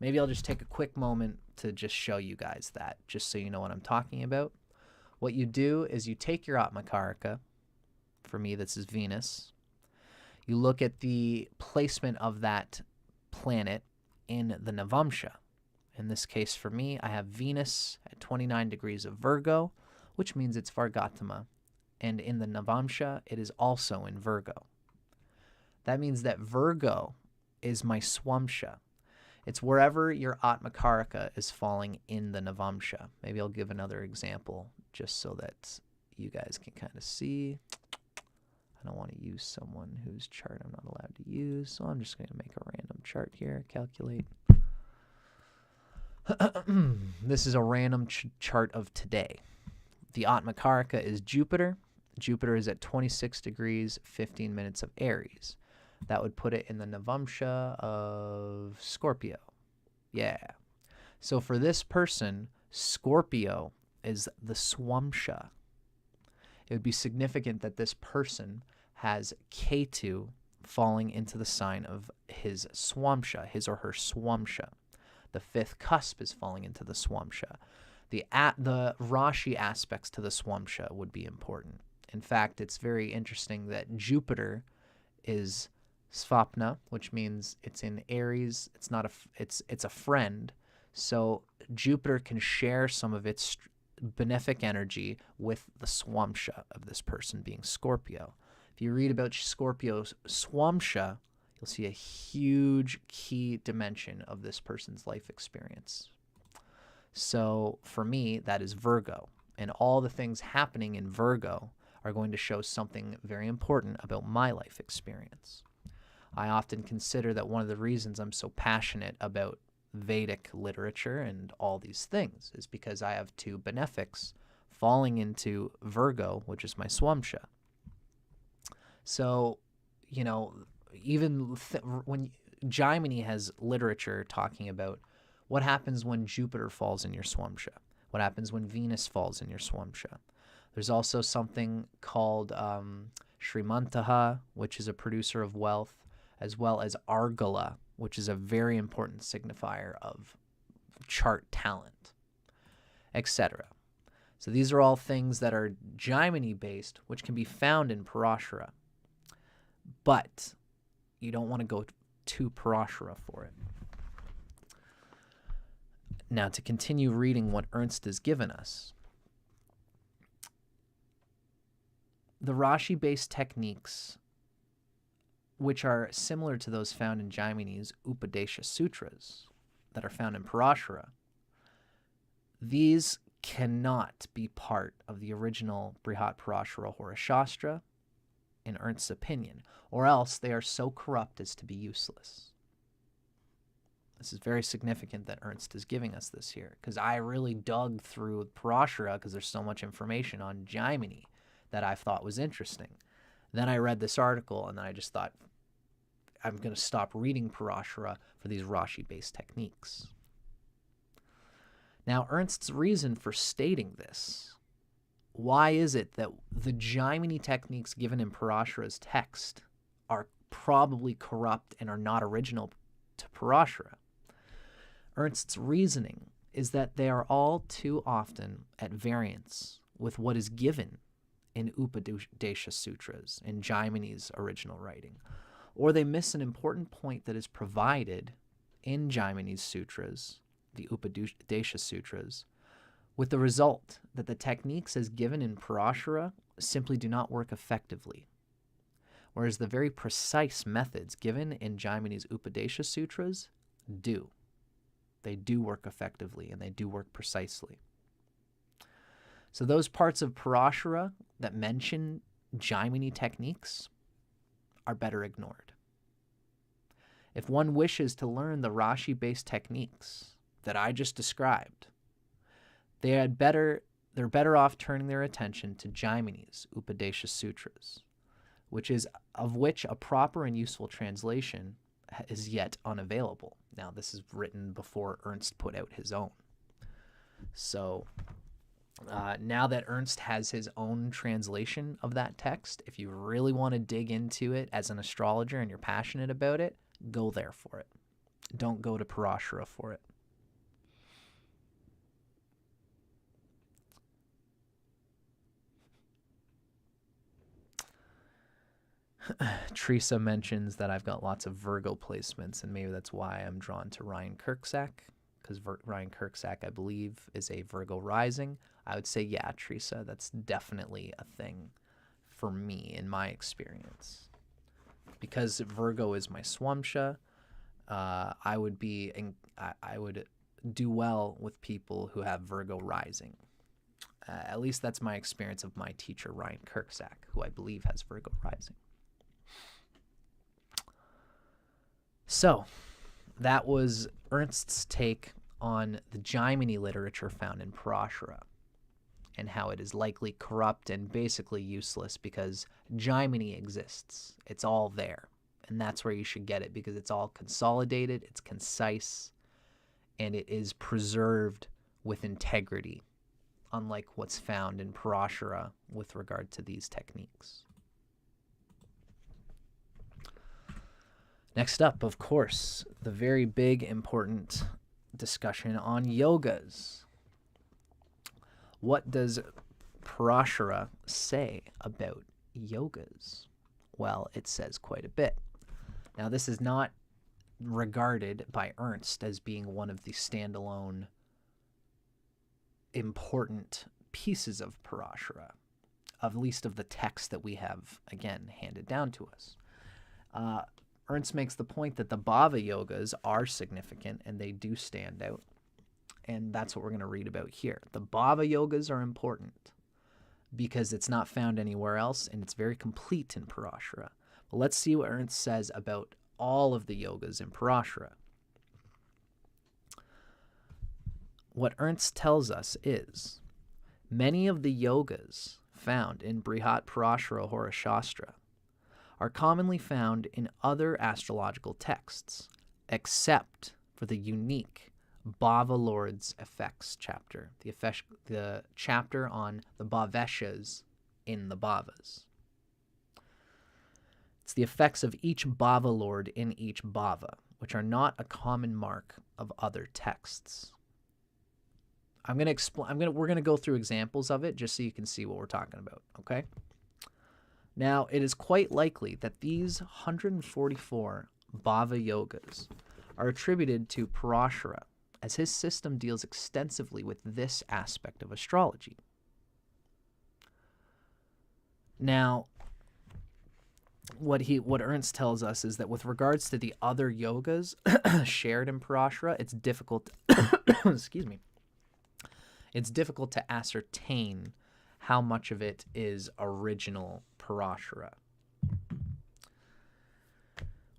Maybe I'll just take a quick moment to just show you guys that, just so you know what I'm talking about. What you do is you take your Atmakarika, for me this is Venus, you look at the placement of that planet in the Navamsha. In this case for me, I have Venus at 29 degrees of Virgo, which means it's Vargatama. And in the Navamsha, it is also in Virgo. That means that Virgo is my Swamsha. It's wherever your Atmakaraka is falling in the Navamsha. Maybe I'll give another example just so that you guys can kind of see. I don't want to use someone whose chart I'm not allowed to use, so I'm just going to make a random chart here, calculate. This is a random chart of today. The Atmakaraka is Jupiter. Jupiter is at 26 degrees, 15 minutes of Aries. That would put it in the Navamsha of Scorpio. Yeah. So for this person, Scorpio is the Swamsha. It would be significant that this person has Ketu falling into the sign of his Swamsha, his or her Swamsha. The fifth cusp is falling into the Swamsha. The Rashi aspects to the Swamsha would be important. In fact, it's very interesting that Jupiter is Svapna, which means it's in Aries. It's not it's a friend. So Jupiter can share some of its benefic energy with the Swamsha of this person being Scorpio. If you read about Scorpio's Swamsha, you'll see a huge key dimension of this person's life experience. So for me, that is Virgo. And all the things happening in Virgo are going to show something very important about my life experience. I often consider that one of the reasons I'm so passionate about Vedic literature and all these things is because I have two benefics falling into Virgo, which is my Swamsha. So, you know, even when Jaimini has literature talking about what happens when Jupiter falls in your Swamsha, what happens when Venus falls in your Swamsha. There's also something called Shrimantaha, which is a producer of wealth, as well as Argala, which is a very important signifier of chart talent, etc. So these are all things that are Jaimini-based, which can be found in Parashara. But you don't want to go to Parashara for it. Now, to continue reading what Ernst has given us, the Rashi-based techniques, which are similar to those found in Jaimini's Upadesha Sutras that are found in Parashara, these cannot be part of the original Brihat Parashara Horashastra, in Ernst's opinion, or else they are so corrupt as to be useless. This is very significant that Ernst is giving us this here, because I really dug through Parashara because there's so much information on Jaimini that I thought was interesting. Then I read this article, and then I just thought, I'm going to stop reading Parashara for these Rashi-based techniques. Now, Ernst's reason for stating this, why is it that the Jaimini techniques given in Parashara's text are probably corrupt and are not original to Parashara? Ernst's reasoning is that they are all too often at variance with what is given in Upadesha Sutras, in Jaimini's original writing, or they miss an important point that is provided in Jaimini's sutras, the Upadesha Sutras, with the result that the techniques as given in Parashara simply do not work effectively, whereas the very precise methods given in Jaimini's Upadesha Sutras do. They do work effectively, and they do work precisely. So those parts of Parashara that mention Jaimini techniques are better ignored. If one wishes to learn the Rashi-based techniques that I just described, they're better off turning their attention to Jaimini's Upadesha Sutras, which a proper and useful translation is yet unavailable. Now, this is written before Ernst put out his own. So now that Ernst has his own translation of that text, if you really want to dig into it as an astrologer and you're passionate about it, go there for it. Don't go to Parashara for it. Teresa mentions that I've got lots of Virgo placements, and maybe that's why I'm drawn to RYAN KURCZAK, because RYAN KURCZAK, I believe, is a Virgo rising. I would say, yeah, Teresa, that's definitely a thing for me in my experience. Because Virgo is my swamsha, I would do well with people who have Virgo rising. At least that's my experience of my teacher, RYAN KURCZAK, who I believe has Virgo rising. So that was Ernst's take on the jaimini literature found in Parashara and how it is likely corrupt and basically useless because jaimini exists. It's all there. And that's where you should get it because it's all consolidated, it's concise, and it is preserved with integrity, unlike what's found in Parashara with regard to these techniques. Next up, of course, the very big, important discussion on yogas. What does Parashara say about yogas? Well, it says quite a bit. Now, this is not regarded by Ernst as being one of the standalone important pieces of Parashara, at least of the text that we have, again, handed down to us. Ernst makes the point that the Bhava yogas are significant and they do stand out. And that's what we're going to read about here. The Bhava yogas are important because it's not found anywhere else and it's very complete in Parashara. But let's see what Ernst says about all of the yogas in Parashara. What Ernst tells us is many of the yogas found in Brihat, Parashara, Horashastra are commonly found in other astrological texts, except for the unique Bhava Lord's effects chapter, the chapter on the Bhaveshas in the Bhavas. It's the effects of each Bhava Lord in each Bhava, which are not a common mark of other texts. We're going to go through examples of it just so you can see what we're talking about, okay? Now, it is quite likely that these 144 Bhava yogas are attributed to Parashara, as his system deals extensively with this aspect of astrology. Now, what Ernst tells us is that with regards to the other yogas shared in Parashara, it's difficult excuse me. It's difficult to ascertain how much of it is original Parashara.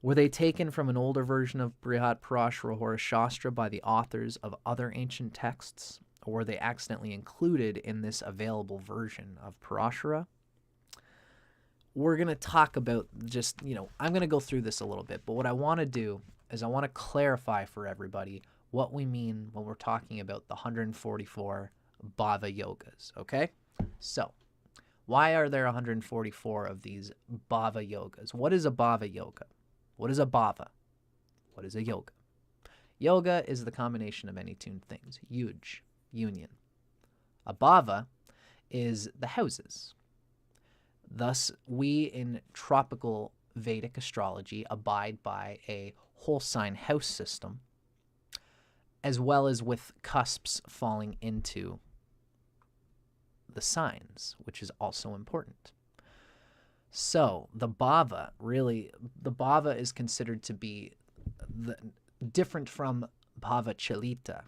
Were they taken from an older version of Brihat, Parashara, Horashastra by the authors of other ancient texts, or were they accidentally included in this available version of Parashara? We're going to talk about I'm going to go through this a little bit, but what I want to do is I want to clarify for everybody what we mean when we're talking about the 144 Bhava yogas, okay? So, why are there 144 of these Bhava yogas? What is a Bhava yoga? What is a Bhava? What is a yoga? Yoga is the combination of any two things. Yuj, union. A Bhava is the houses. Thus, we in tropical Vedic astrology abide by a whole sign house system, as well as with cusps falling into the signs, which is also important. So the Bhava is considered to be different from Bhava Chalita,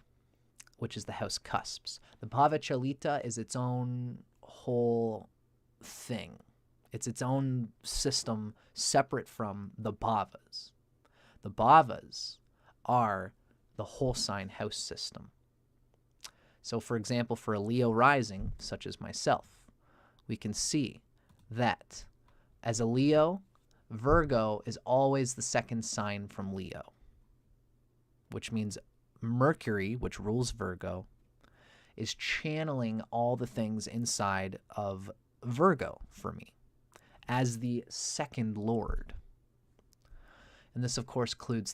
which is the house cusps. The Bhava Chalita is its own whole thing. It's its own system separate from the Bhavas. The Bhavas are the whole sign house system. So, for example, for a Leo rising, such as myself, we can see that as a Leo, Virgo is always the second sign from Leo, which means Mercury, which rules Virgo, is channeling all the things inside of Virgo for me as the second lord. And this, of course, includes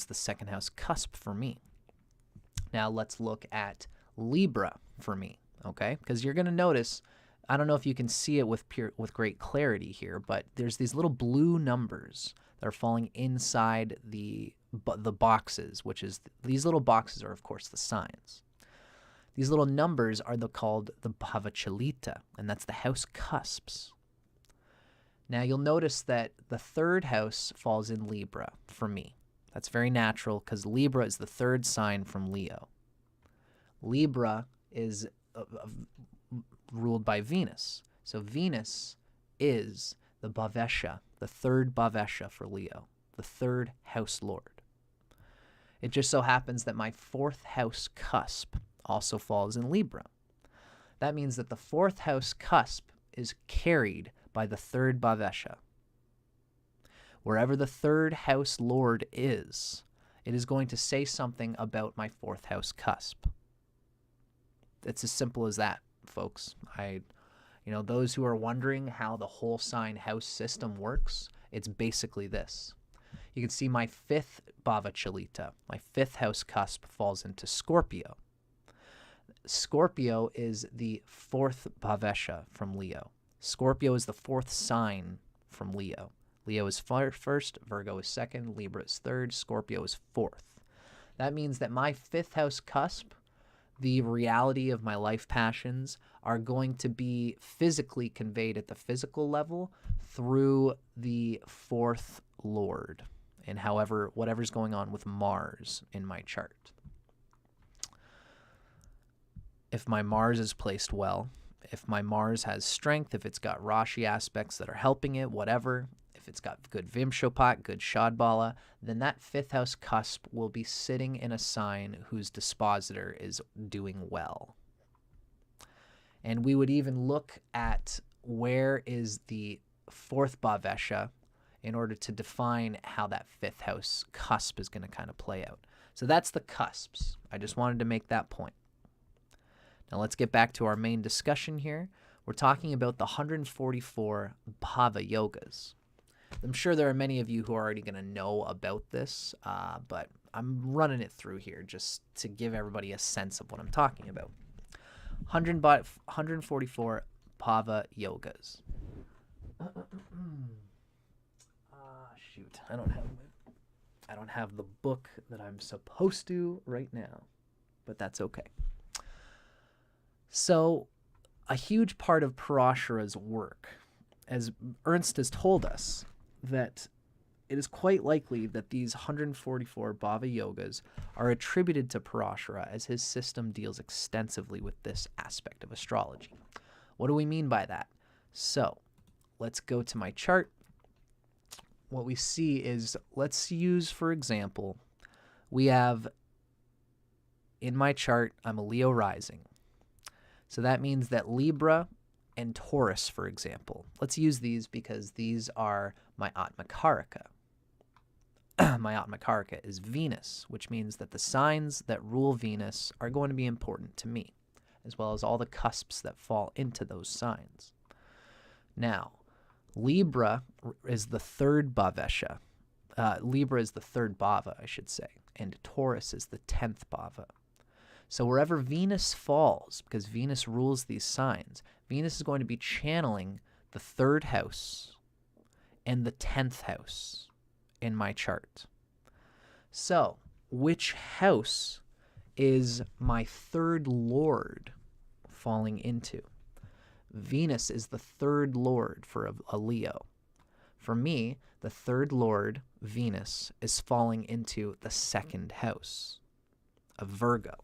the second house cusp for me. Now let's look at Libra for me, okay? Because you're going to notice, I don't know if you can see it with great clarity here, but there's these little blue numbers that are falling inside the boxes, which is, these little boxes are, of course, the signs. These little numbers are called the Bhava, and that's the house cusps. Now you'll notice that the third house falls in Libra for me. That's very natural because Libra is the third sign from Leo. Libra is ruled by Venus. So Venus is the Bhavesha, the third Bhavesha for Leo, the third house lord. It just so happens that my fourth house cusp also falls in Libra. That means that the fourth house cusp is carried by the third Bhavesha. Wherever the third house lord is, it is going to say something about my fourth house cusp. It's as simple as that, folks. Those who are wondering how the whole sign house system works, it's basically this. You can see my fifth Bhava, my fifth house cusp, falls into Scorpio. Scorpio is the fourth Bhavesha from Leo. Scorpio is the fourth sign from Leo. Leo is first, Virgo is second, Libra is third, Scorpio is fourth. That means that my fifth house cusp, the reality of my life passions, are going to be physically conveyed at the physical level through the fourth lord and whatever's going on with Mars in my chart. If my Mars is placed well, if my Mars has strength, if it's got Rashi aspects that are helping it, whatever, if it's got good Vimshopat, good Shadbala, then that fifth house cusp will be sitting in a sign whose dispositor is doing well. And we would even look at where is the fourth Bhavesha in order to define how that fifth house cusp is going to kind of play out. So that's the cusps. I just wanted to make that point. Now let's get back to our main discussion here. We're talking about the 144 Bhava Yogas. I'm sure there are many of you who are already going to know about this, but I'm running it through here just to give everybody a sense of what I'm talking about. 144 Bhava Yogas. Shoot, I don't have the book that I'm supposed to right now, but that's okay. So, a huge part of Parashara's work, as Ernst has told us, that it is quite likely that these 144 Bhava Yogas are attributed to Parashara, as his system deals extensively with this aspect of astrology. What do we mean by that? So, let's go to my chart. What we see is, let's use, for example, we have, in my chart, I'm a Leo rising. So that means that Libra and Taurus, for example, let's use these because these are my Atmakaraka. My Atmakaraka is Venus, which means that the signs that rule Venus are going to be important to me, as well as all the cusps that fall into those signs. Now, Libra is the third Bhavesha. Libra is the third Bhava, I should say, and Taurus is the 10th Bhava. So wherever Venus falls, because Venus rules these signs, Venus is going to be channeling the third house and the 10th house in my chart. So, which house is my third lord falling into? Venus is the third lord for a Leo. For me, the third lord, Venus, is falling into the second house of Virgo.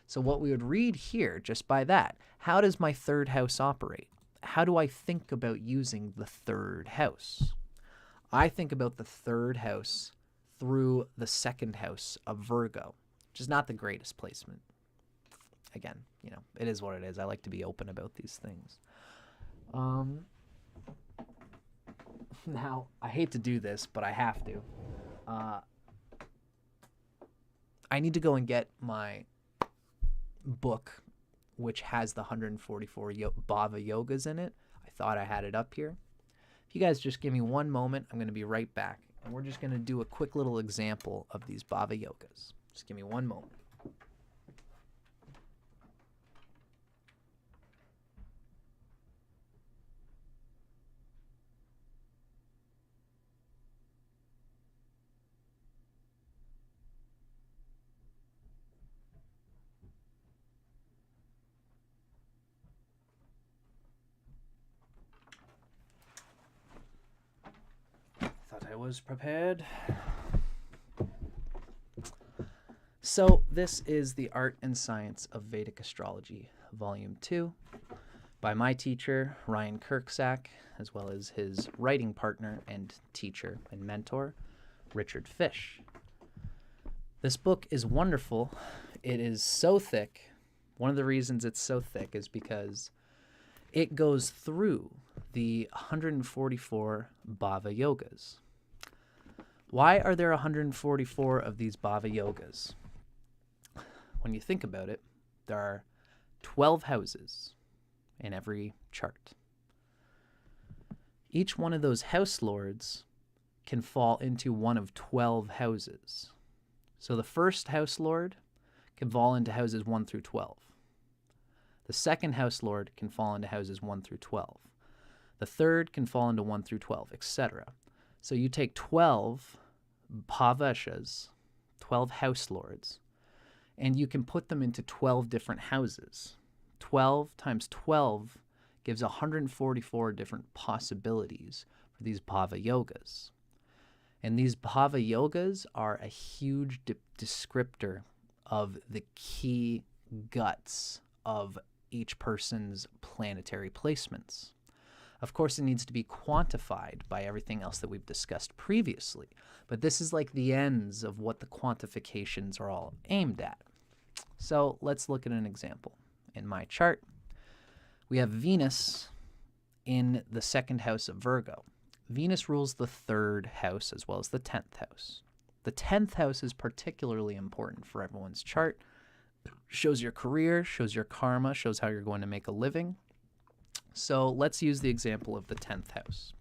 So what we would read here, just by that, how does my third house operate? How do I think about using the third house? I think about the third house through the second house of Virgo, which is not the greatest placement. Again, it is what it is. I like to be open about these things. Now, I hate to do this, but I have to. I need to go and get my book, which has the 144 Bhava Yogas in it. I thought I had it up here. If you guys just give me one moment, I'm going to be right back. And we're just going to do a quick little example of these Bhava Yogas. Just give me one moment. I was prepared. So this is The Art and Science of Vedic Astrology, Volume 2, by my teacher, RYAN KURCZAK'S, as well as his writing partner and teacher and mentor, Richard Fish. This book is wonderful. It is so thick. One of the reasons it's so thick is because it goes through the 144 Bhava yogas. Why are there 144 of these Bhava yogas? When you think about it, there are 12 houses in every chart. Each one of those house lords can fall into one of 12 houses. So the first house lord can fall into houses 1 through 12. The second house lord can fall into houses 1 through 12. The third can fall into 1 through 12, etc. So you take 12 Avashtas, 12 house lords, and you can put them into 12 different houses. 12 times 12 gives 144 different possibilities for these Bhava yogas. And these Bhava yogas are a huge descriptor of the key guts of each person's planetary placements. Of course, it needs to be quantified by everything else that we've discussed previously, but this is like the ends of what the quantifications are all aimed at. So let's look at an example. In my chart, we have Venus in the second house of Virgo. Venus rules the third house as well as the 10th house. The 10th house is particularly important for everyone's chart. Shows your career, shows your karma, shows how you're going to make a living. So let's use the example of the 10th house.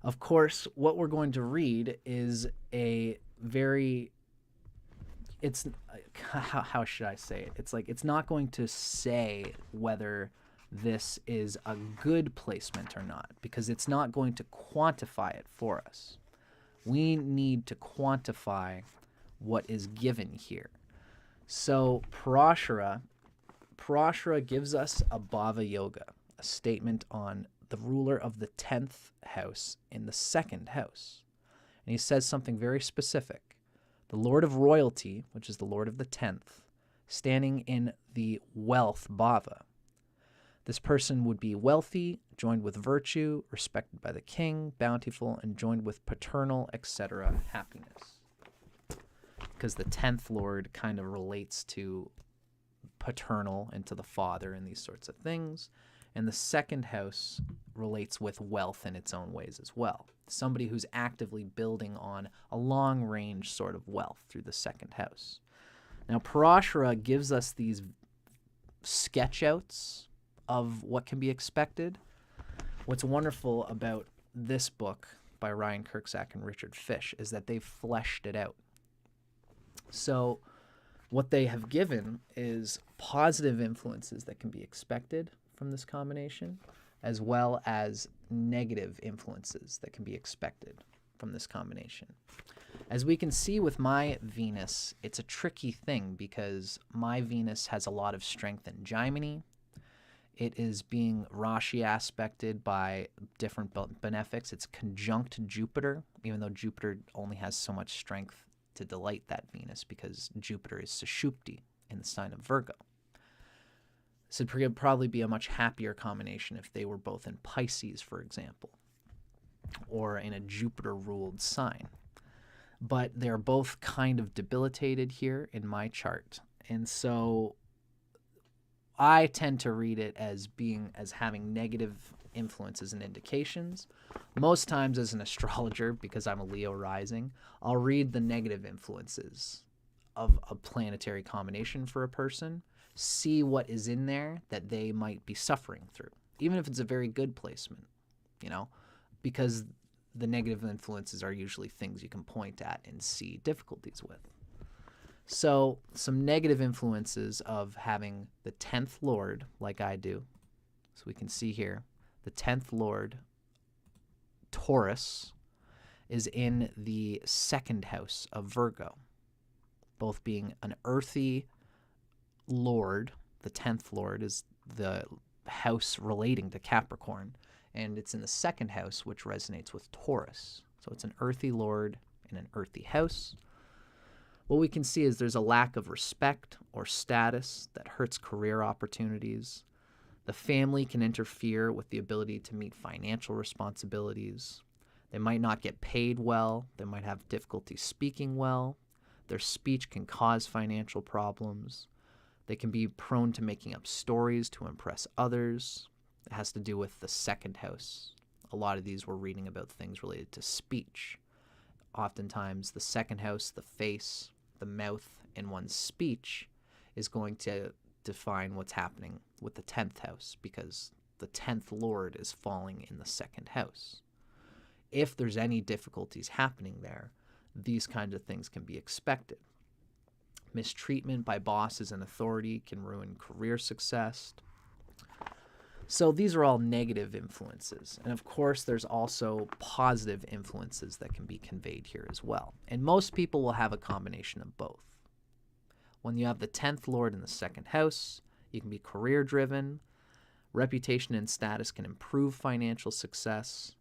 Of course, what we're going to read is a very, how should I say it? It's not going to say whether this is a good placement or not, because it's not going to quantify it for us. We need to quantify what is given here. So Parashara gives us a Bhava yoga, a statement on the ruler of the 10th house in the second house. And he says something very specific. The Lord of Royalty, which is the Lord of the 10th, standing in the wealth Bhava. This person would be wealthy, joined with virtue, respected by the king, bountiful, and joined with paternal, etc. happiness. Because the 10th Lord kind of relates to paternal and to the father and these sorts of things. And the second house relates with wealth in its own ways as well. Somebody who's actively building on a long-range sort of wealth through the second house. Now, Parashara gives us these sketch-outs of what can be expected. What's wonderful about this book by RYAN KURCZAK'S and Richard Fish is that they've fleshed it out. So what they have given is positive influences that can be expected from this combination, as well as negative influences that can be expected from this combination. As we can see with my Venus, it's a tricky thing because my Venus has a lot of strength in jaimini. It is being Rashi aspected by different benefics. It's conjunct Jupiter, even though Jupiter only has so much strength to delight that Venus because Jupiter is Sushupti in the sign of Virgo. This would probably be a much happier combination if they were both in Pisces, for example, or in a Jupiter-ruled sign. But they're both kind of debilitated here in my chart. And so I tend to read it as having negative influences and indications. Most times as an astrologer, because I'm a Leo rising, I'll read the negative influences of a planetary combination for a person, see what is in there that they might be suffering through, even if it's a very good placement, because the negative influences are usually things you can point at and see difficulties with. So some negative influences of having the 10th Lord, like I do. So we can see here, the 10th Lord, Taurus, is in the second house of Virgo, both being an earthy Lord. The 10th Lord is the house relating to Capricorn, And it's in the second house, which resonates with Taurus. So it's an earthy lord in an earthy house. What we can see is there's a lack of respect or status that hurts career opportunities. The family can interfere with the ability to meet financial responsibilities. They might not get paid well. They might have difficulty speaking well. Their speech can cause financial problems. They can be prone to making up stories to impress others. It has to do with the second house. A lot of these we're reading about things related to speech. Oftentimes, the second house, the face, the mouth in one's speech is going to define what's happening with the 10th house, because the 10th lord is falling in the second house. If there's any difficulties happening there, these kinds of things can be expected. Mistreatment by bosses and authority can ruin career success. So these are all negative influences. And of course, there's also positive influences that can be conveyed here as well. And most people will have a combination of both. When you have the 10th lord in the second house, you can be career driven. Reputation and status can improve financial success.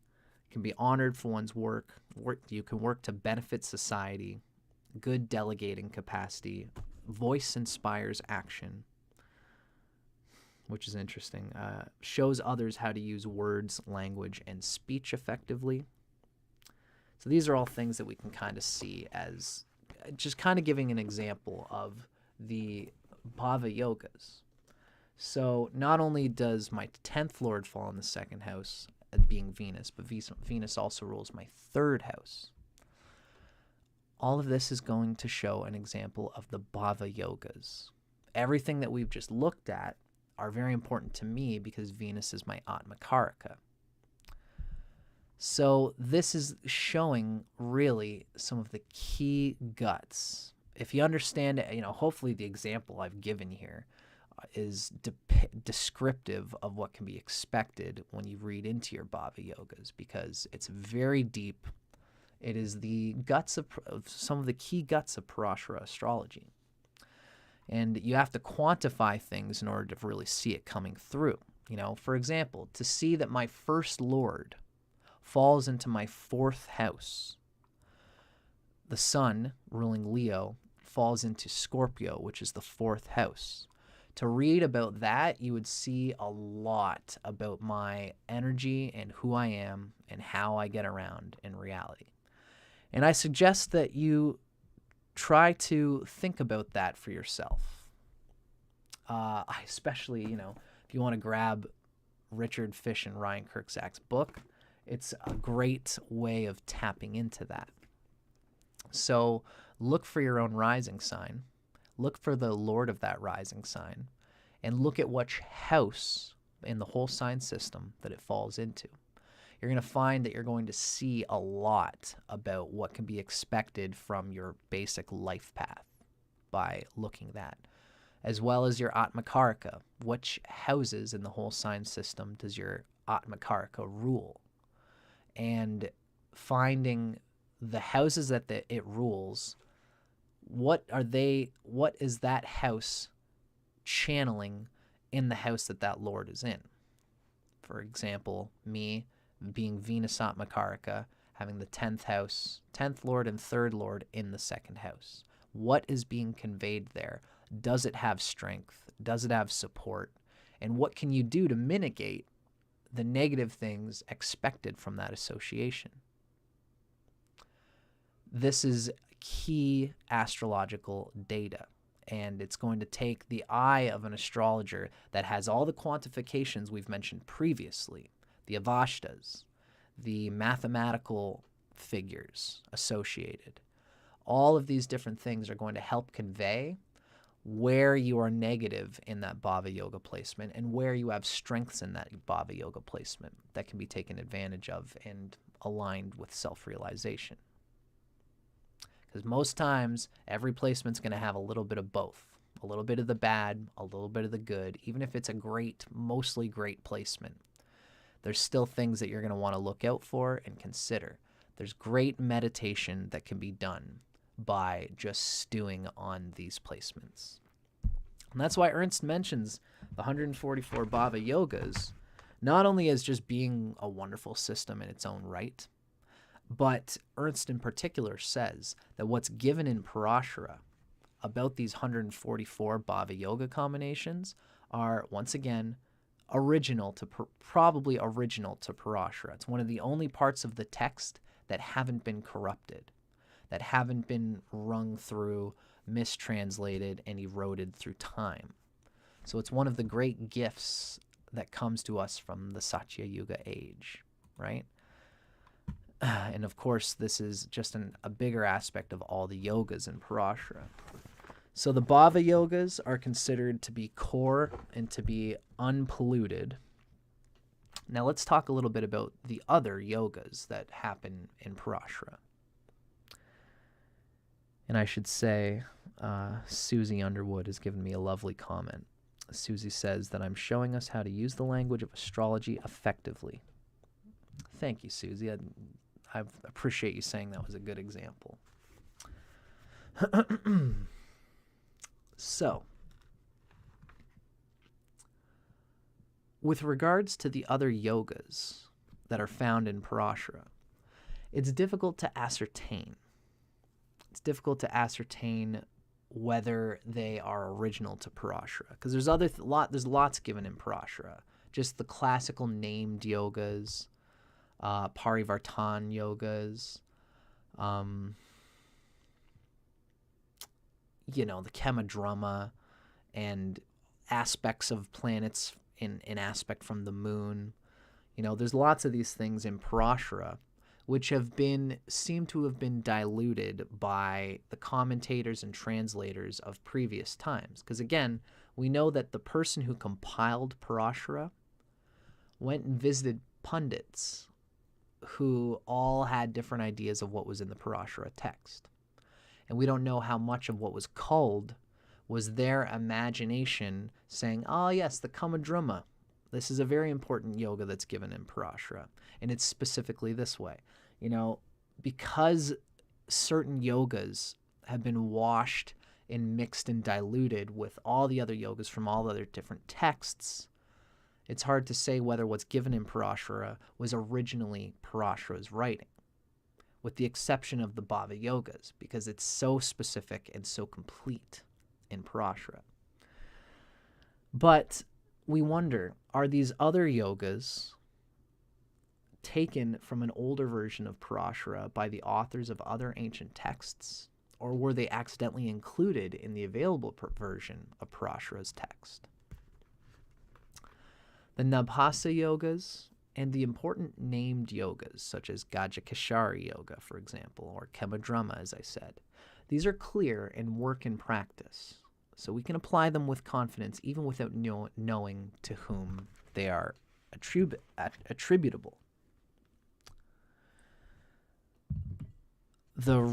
You can be honored for one's work. You can work to benefit society. Good delegating capacity. Voice inspires action, which is interesting. Shows others how to use words, language, and speech effectively. So these are all things that we can kind of see as just kind of giving an example of the Bhava yogas. So not only does my 10th lord fall in the second house, being Venus, but Venus also rules my third house. All of this is going to show an example of the Bhava yogas. Everything that we've just looked at are very important to me because Venus is my Atmakaraka. So this is showing really some of the key guts. If you understand it, hopefully the example I've given here is descriptive of what can be expected when you read into your Bhava yogas, because it's very deep. It is the guts of some of the key guts of Parashara astrology. And you have to quantify things in order to really see it coming through. For example, to see that my first lord falls into my fourth house. The sun, ruling Leo, falls into Scorpio, which is the fourth house. To read about that, you would see a lot about my energy and who I am and how I get around in reality. And I suggest that you try to think about that for yourself. Especially, if you want to grab Richard Fish and RYAN KURCZAK'S book, it's a great way of tapping into that. So look for your own rising sign. Look for the lord of that rising sign. And look at which house in the whole sign system that it falls into. You're going to find that you're going to see a lot about what can be expected from your basic life path by looking at that, as well as your Atmakaraka. Which houses in the whole sign system does your Atmakaraka rule? And finding the houses that it rules, what is that house channeling in the house that Lord is in? For example, me being Venus Atmakaraka, having the 10th house, 10th lord and 3rd lord in the second house. What is being conveyed there? Does it have strength? Does it have support? And what can you do to mitigate the negative things expected from that association? This is key astrological data, and it's going to take the eye of an astrologer that has all the quantifications we've mentioned previously, the Avashtas, the mathematical figures associated. All of these different things are going to help convey where you are negative in that Bhava yoga placement and where you have strengths in that Bhava yoga placement that can be taken advantage of and aligned with self-realization. Because most times, every placement's going to have a little bit of both. A little bit of the bad, a little bit of the good. Even if it's a great, mostly great placement, there's still things that you're going to want to look out for and consider. There's great meditation that can be done by just stewing on these placements. And that's why Ernst mentions the 144 Bhava yogas, not only as just being a wonderful system in its own right, but Ernst in particular says that what's given in Parashara about these 144 Bhava Yoga combinations are, once again, probably original to Parashara. It's one of the only parts of the text that haven't been corrupted, that haven't been wrung through, mistranslated, and eroded through time. So it's one of the great gifts that comes to us from the Satya Yuga age, right? And of course, this is just a bigger aspect of all the yogas in Parashara. So the Bhava yogas are considered to be core and to be unpolluted. Now let's talk a little bit about the other yogas that happen in Parashara. And I should say, Susie Underwood has given me a lovely comment. Susie says that I'm showing us how to use the language of astrology effectively. Thank you, Susie. I appreciate you saying that was a good example. So, with regards to the other yogas that are found in Parashara, it's difficult to ascertain. It's difficult to ascertain whether they are original to Parashara, because there's lots given in Parashara. Just the classical named yogas, Parivartan yogas, the Kemadrama, and aspects of planets in aspect from the moon. There's lots of these things in Parashara which seem to have been diluted by the commentators and translators of previous times. Because again, we know that the person who compiled Parashara went and visited pundits who all had different ideas of what was in the Parashara text. And we don't know how much of what was culled was their imagination saying, oh yes, the Kamadrama. This is a very important yoga that's given in Parashara. And it's specifically this way. Because certain yogas have been washed and mixed and diluted with all the other yogas from all the other different texts, it's hard to say whether what's given in Parashara was originally Parashara's writing, with the exception of the Bhava yogas, because it's so specific and so complete in Parashara. But we wonder, are these other yogas taken from an older version of Parashara by the authors of other ancient texts, or were they accidentally included in the available version of Parashara's text? The Nabhasa yogas and the important named yogas, such as Gajakeshari yoga, for example, or Kemadrama, as I said, these are clear and work in practice, so we can apply them with confidence even without knowing to whom they are attributable. The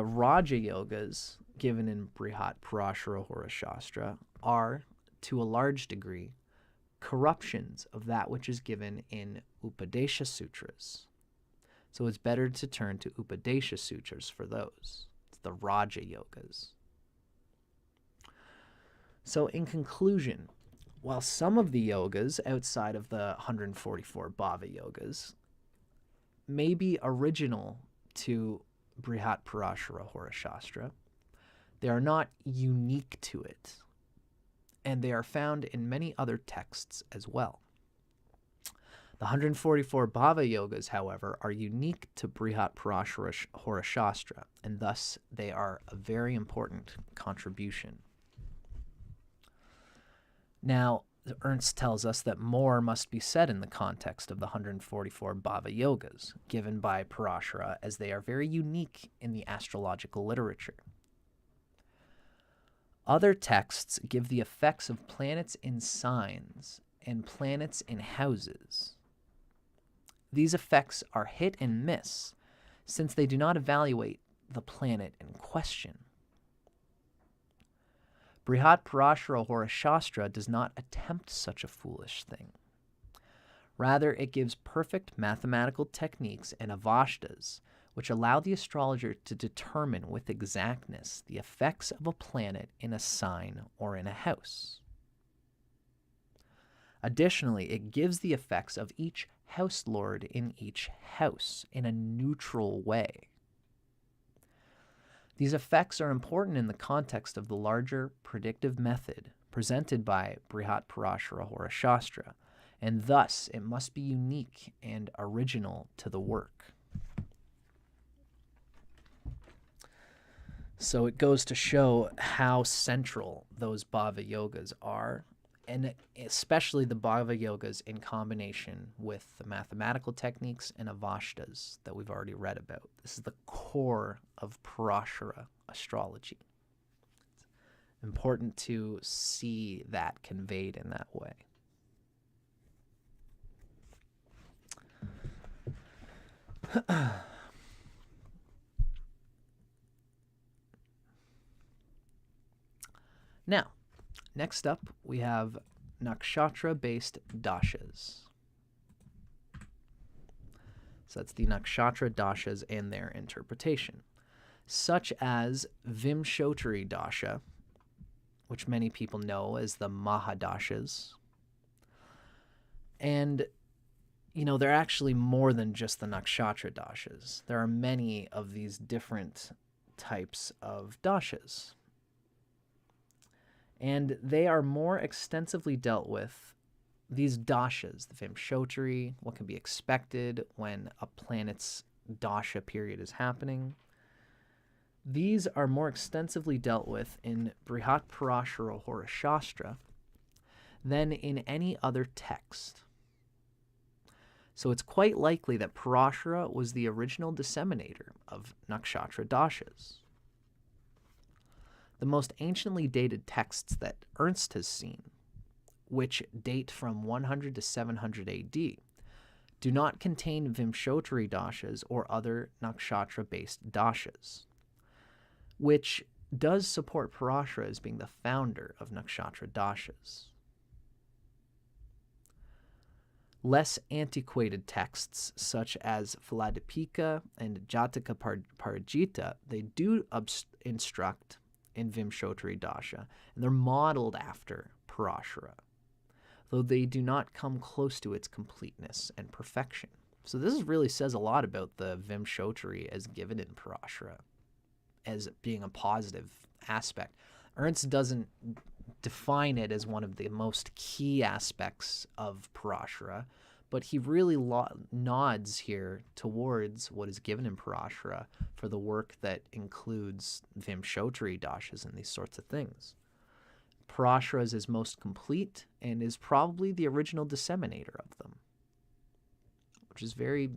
Raja yogas given in Brihat, Parashara, Horashastra are, to a large degree, corruptions of that which is given in Upadesha Sutras. So it's better to turn to Upadesha Sutras for those. It's the Raja yogas. So in conclusion, while some of the yogas outside of the 144 Bhava yogas may be original to Brihat, Parashara, Horashastra, they are not unique to it, and they are found in many other texts as well. The 144 Bhava yogas, however, are unique to Brihat, Parashara, Horashastra, and thus they are a very important contribution. Now, Ernst tells us that more must be said in the context of the 144 Bhava yogas given by Parashara, as they are very unique in the astrological literature. Other texts give the effects of planets in signs and planets in houses. These effects are hit and miss, since they do not evaluate the planet in question. Brihat, Parashara, Horashastra does not attempt such a foolish thing. Rather, it gives perfect mathematical techniques and Avashtas, which allow the astrologer to determine with exactness the effects of a planet in a sign or in a house. Additionally, it gives the effects of each house lord in each house in a neutral way. These effects are important in the context of the larger predictive method presented by Brihat Parashara Horashastra, and thus it must be unique and original to the work. So it goes to show how central those Bhava yogas are, and especially the Bhava yogas in combination with the mathematical techniques and Avashtas that we've already read about. This is the core of Parashara astrology. It's important to see that conveyed in that way. Now, next up, we have nakshatra-based dashas. So that's the nakshatra dashas and their interpretation, such as Vimshotri dasha, which many people know as the Mahadashas. And, you know, they're actually more than just the nakshatra dashas. There are many of these different types of dashas. And they are more extensively dealt with, these dashas, the Vimshotri, what can be expected when a planet's dasha period is happening. These are more extensively dealt with in Brihat Parashara Horashastra than in any other text. So it's quite likely that Parashara was the original disseminator of nakshatra dashas. The most anciently dated texts that Ernst has seen, which date from 100 to 700 AD, do not contain Vimshotri dashas or other nakshatra-based dashas, which does support Parashara as being the founder of nakshatra dashas. Less antiquated texts, such as Philadipika and Jataka Parajita, they do instruct in Vimshotri dasha, and they're modeled after Parashara, though they do not come close to its completeness and perfection. So this really says a lot about the Vimshotri as given in Parashara, as being a positive aspect. Ernst doesn't define it as one of the most key aspects of Parashara, but he really nods here towards what is given in Parashara for the work that includes Vimshotri dashas and these sorts of things. Parashara is his most complete and is probably the original disseminator of them, which is very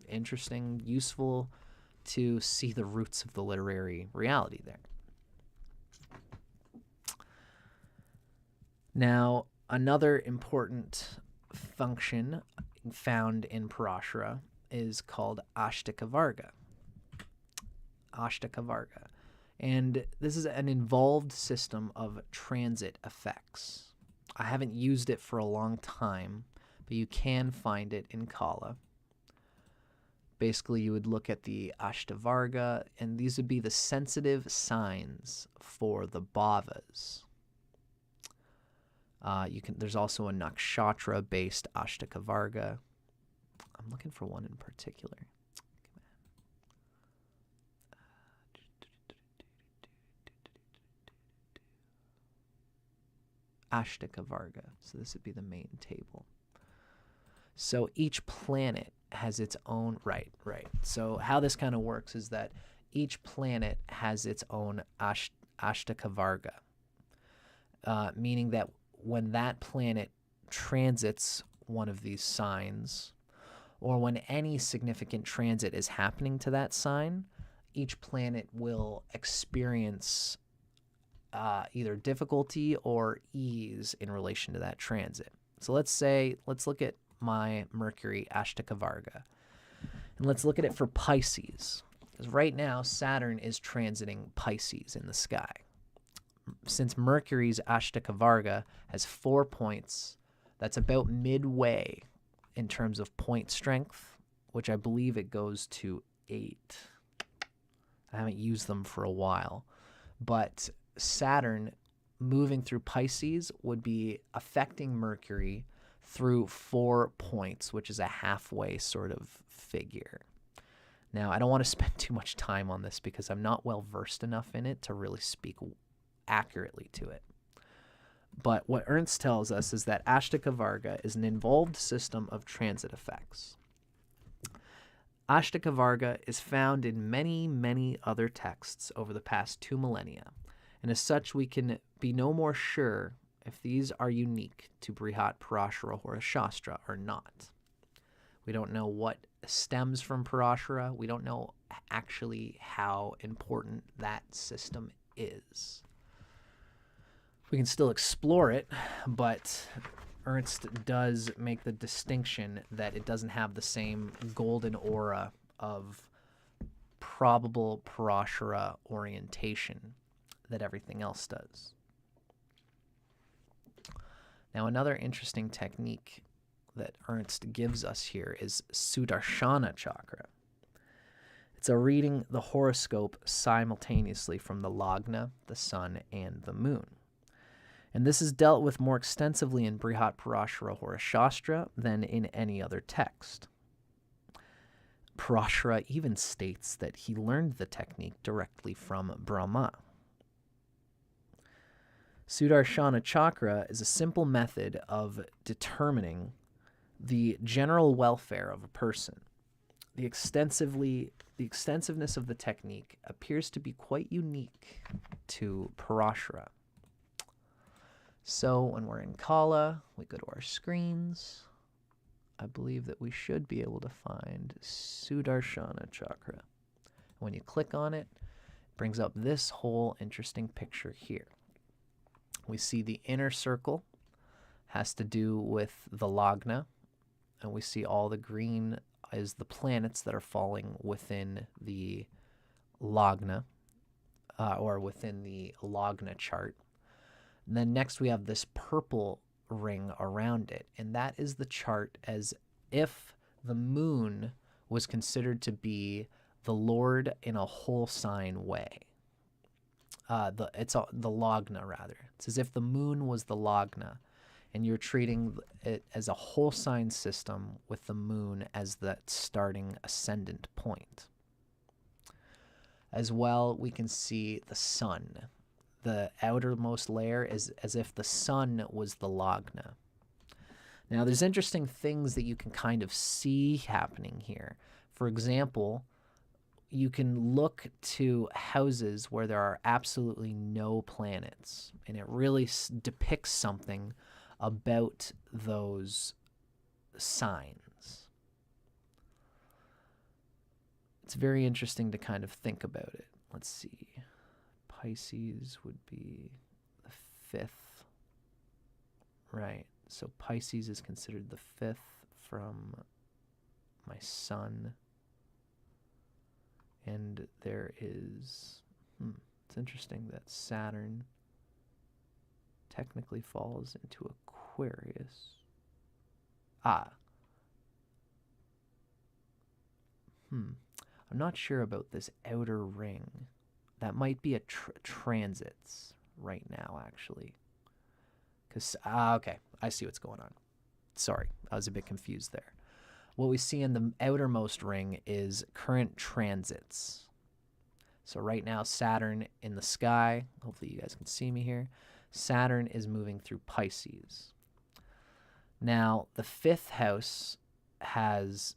interesting, useful to see the roots of the literary reality there. Now, another important function found in Parashara is called Ashtaka-varga. Ashtaka-varga. And this is an involved system of transit effects. I haven't used it for a long time, but you can find it in Kala. Basically, you would look at the Ashtavarga, and these would be the sensitive signs for the Bhavas. There's also a nakshatra-based Ashtaka-varga. I'm looking for one in particular. Ashtaka-varga. So this would be the main table. So each planet has its own, right. So how this kind of works is that each planet has its own Ashtaka-varga, meaning that when that planet transits one of these signs, or when any significant transit is happening to that sign, each planet will experience either difficulty or ease in relation to that transit. So let's look at my Mercury Ashtaka-varga, and let's look at it for Pisces, because right now Saturn is transiting Pisces in the sky. Since Mercury's Ashtaka-varga has 4 points, that's about midway in terms of point strength, which I believe it goes to 8. I haven't used them for a while, but Saturn moving through Pisces would be affecting Mercury through 4 points, which is a halfway sort of figure. Now, I don't want to spend too much time on this because I'm not well versed enough in it to really speak accurately to it. But what Ernst tells us is that Ashtaka Varga is an involved system of transit effects. Ashtaka Varga is found in many, many other texts over the past 2 millennia, and as such we can be no more sure if these are unique to Brihat, Parashara, Horashastra or not. We don't know what stems from Parashara. We don't know actually how important that system is. We can still explore it, but Ernst does make the distinction that it doesn't have the same golden aura of probable Parashara orientation that everything else does. Now, another interesting technique that Ernst gives us here is Sudarshana chakra. It's a reading the horoscope simultaneously from the Lagna, the sun, and the moon. And this is dealt with more extensively in Brihat, Parashara, Horashastra than in any other text. Parashara even states that he learned the technique directly from Brahma. Sudarshana chakra is a simple method of determining the general welfare of a person. The extensiveness of the technique appears to be quite unique to Parashara. So when we're in Kala, we go to our screens. I believe that we should be able to find Sudarshana chakra. When you click on it, it brings up this whole interesting picture here. We see the inner circle has to do with the Lagna, and we see all the green is the planets that are falling within the Lagna, or within the Lagna chart. And then next we have this purple ring around it, and that is the chart as if the moon was considered to be the Lord in a whole sign way. The Lagna, rather. It's as if the moon was the Lagna, and you're treating it as a whole sign system with the moon as the starting ascendant point. As well, we can see the sun. The outermost layer is as if the sun was the Lagna. Now, there's interesting things that you can kind of see happening here. For example, you can look to houses where there are absolutely no planets, and it really depicts something about those signs. It's very interesting to kind of think about it. Let's see. Pisces would be the 5th. Right. So Pisces is considered the 5th from my sun. And there is, it's interesting that Saturn technically falls into Aquarius. I'm not sure about this outer ring. That might be a transits right now, actually. Because, okay, I see what's going on. Sorry, I was a bit confused there. What we see in the outermost ring is current transits. So right now, Saturn in the sky. Hopefully you guys can see me here. Saturn is moving through Pisces. Now, the 5th house has,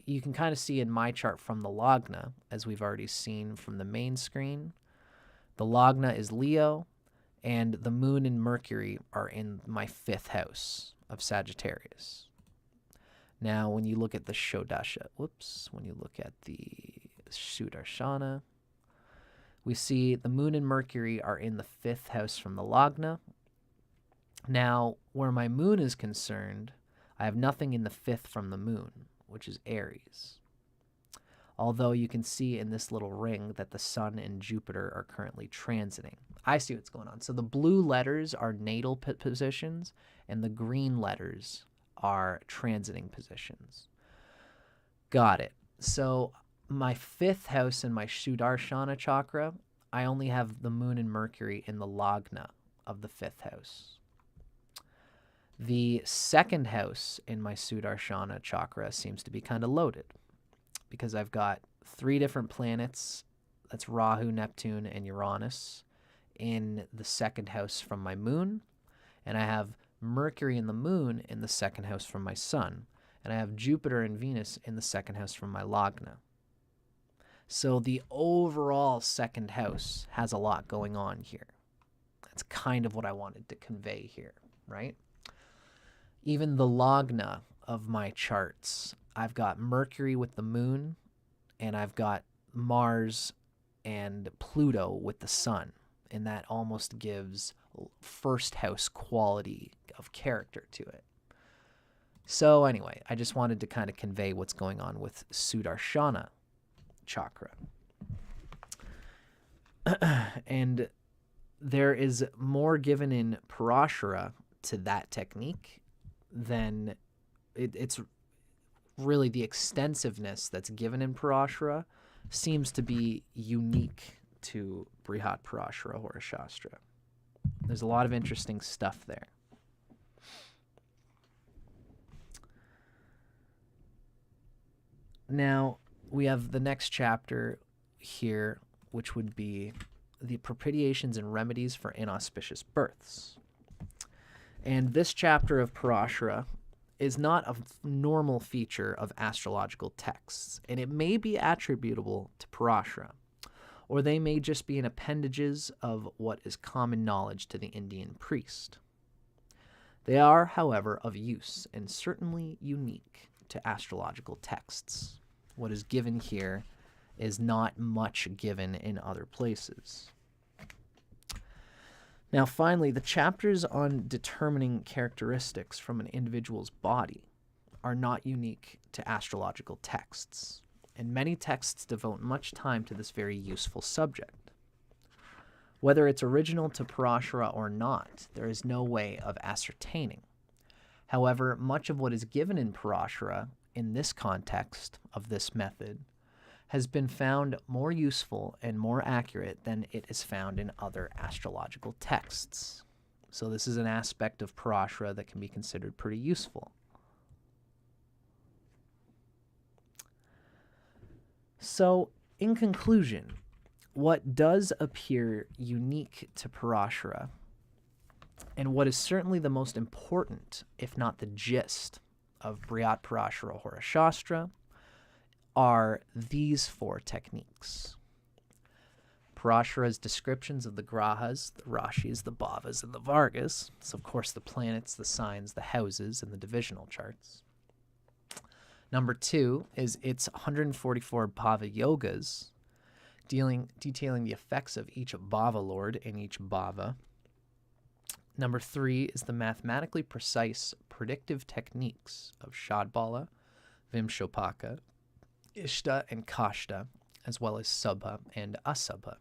you can kind of see in my chart from the Lagna, as we've already seen from the main screen. The Lagna is Leo, and the Moon and Mercury are in my 5th house of Sagittarius. Now, when you look at the when you look at the Sudarshana, we see the Moon and Mercury are in the 5th house from the Lagna. Now, where my Moon is concerned, I have nothing in the 5th from the Moon, which is Aries. Although you can see in this little ring that the Sun and Jupiter are currently transiting. I see what's going on. So the blue letters are natal positions, and the green letters are transiting positions. Got it. So my 5th house in my Sudarshana chakra, I only have the Moon and Mercury in the Lagna of the 5th house. The second house in my Sudarshana chakra seems to be kind of loaded because I've got 3 different planets, that's Rahu, Neptune, and Uranus, in the second house from my moon, and I have Mercury and the moon in the second house from my sun, and I have Jupiter and Venus in the second house from my Lagna. So the overall second house has a lot going on here. That's kind of what I wanted to convey here, right? Even the Lagna of my charts, I've got Mercury with the moon, and I've got Mars and Pluto with the sun, and that almost gives first house quality of character to it. So anyway, I just wanted to kind of convey what's going on with Sudarshana chakra. And there is more given in Parashara to that technique than it's really the extensiveness that's given in Parashara seems to be unique to Brihat Parashara Horashastra. There's a lot of interesting stuff there. Now, we have the next chapter here, which would be the propitiations and remedies for inauspicious births. And this chapter of Parashara is not a normal feature of astrological texts, and it may be attributable to Parashara, or they may just be an appendages of what is common knowledge to the Indian priest. They are, however, of use and certainly unique to astrological texts. What is given here is not much given in other places. Now, finally, the chapters on determining characteristics from an individual's body are not unique to astrological texts, and many texts devote much time to this very useful subject. Whether it's original to Parashara or not, there is no way of ascertaining. However, much of what is given in Parashara in this context of this method has been found more useful and more accurate than it is found in other astrological texts. So this is an aspect of Parashara that can be considered pretty useful. So, in conclusion, what does appear unique to Parashara, and what is certainly the most important, if not the gist, of Brihat Parashara Horashastra, are these 4 techniques. Parashara's descriptions of the grahas, the rashis, the bhavas, and the vargas, so of course the planets, the signs, the houses, and the divisional charts. Number 2 is its 144 bhava yogas, detailing the effects of each bhava lord in each bhava. Number 3 is the mathematically precise predictive techniques of Shadbala, Vimshopaka, Ishta, and Kashta, as well as Subha and Asubha.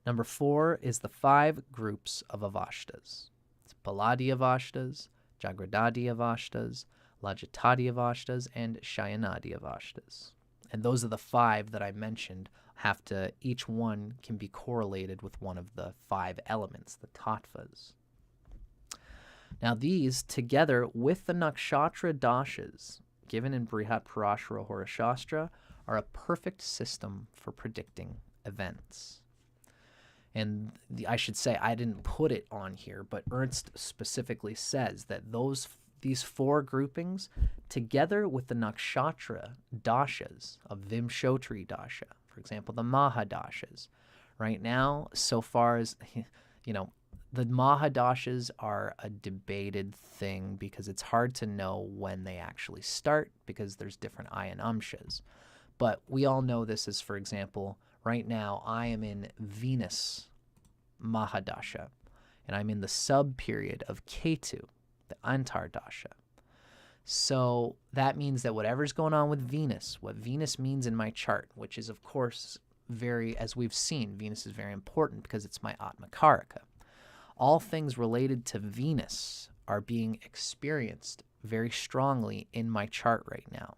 Number 4 is the 5 groups of Avashtas. It's Baladi Avashtas, Jagradadi Avashtas, Lajatadi Avashtas, and Shayanadi Avashtas. And those are the 5 that I mentioned each one can be correlated with one of the 5 elements, the tattvas. Now these, together with the nakshatra dashas given in Brihat Parashara Horashastra, are a perfect system for predicting events. And I should say, I didn't put it on here, but Ernst specifically says that these 4 groupings, together with the nakshatra dashas of Vimshotri dasha, for example, the Mahadashas. Right now, so far as, the Mahadashas are a debated thing because it's hard to know when they actually start because there's different ayanamshas. But we all know this as, for example, right now I am in Venus Mahadasha, and I'm in the sub-period of Ketu, the Antardasha. So that means that whatever's going on with Venus, what Venus means in my chart, which is, of course, as we've seen, Venus is very important because it's my Atmakaraka. All things related to Venus are being experienced very strongly in my chart right now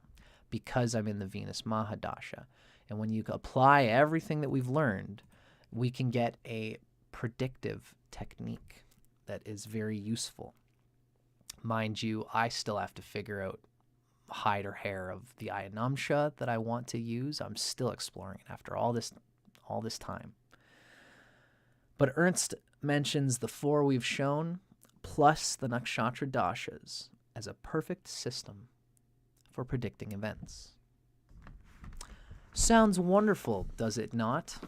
because I'm in the Venus Mahadasha. And when you apply everything that we've learned, we can get a predictive technique that is very useful. Mind you, I still have to figure out hide or hair of the Ayanamsha that I want to use. I'm still exploring it after all this time. But Ernst mentions the 4 we've shown, plus the nakshatra dashas, as a perfect system for predicting events. Sounds wonderful, does it not?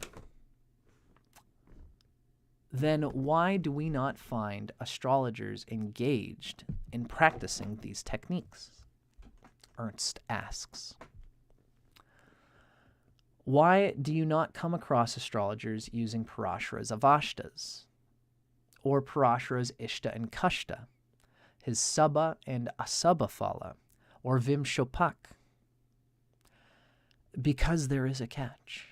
Then why do we not find astrologers engaged in practicing these techniques? Ernst asks. Why do you not come across astrologers using Parashara's Avashtas, or Parashara's Ishta and Kashta, his Sabha and Asabha Phala, or Vimshopak? Because there is a catch.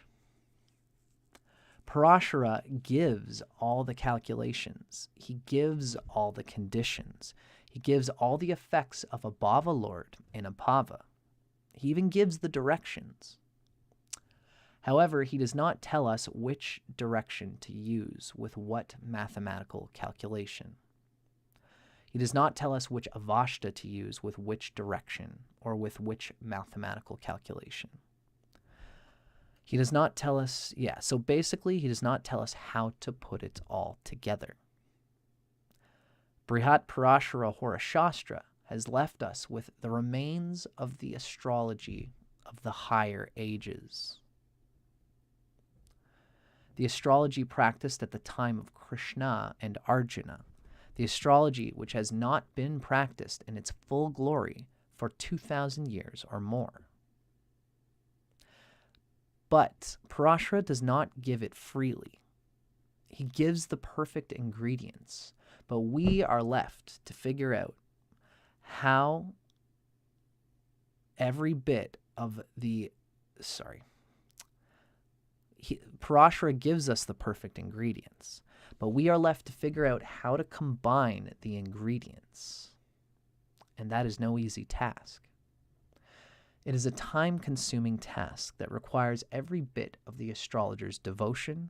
Parashara gives all the calculations. He gives all the conditions. He gives all the effects of a Bhava lord in a Bhava. He even gives the directions. However, he does not tell us which direction to use with what mathematical calculation. He does not tell us which Avashta to use with which direction or with which mathematical calculation. He does not tell us, so basically he does not tell us how to put it all together. Brihat Parashara Horashastra has left us with the remains of the astrology of the higher ages. The astrology practiced at the time of Krishna and Arjuna, the astrology which has not been practiced in its full glory for 2,000 years or more. But Parashara does not give it freely. He gives the perfect ingredients, but we are left to figure out how every bit of the... Parashara gives us the perfect ingredients, but we are left to figure out how to combine the ingredients. And that is no easy task. It is a time-consuming task that requires every bit of the astrologer's devotion.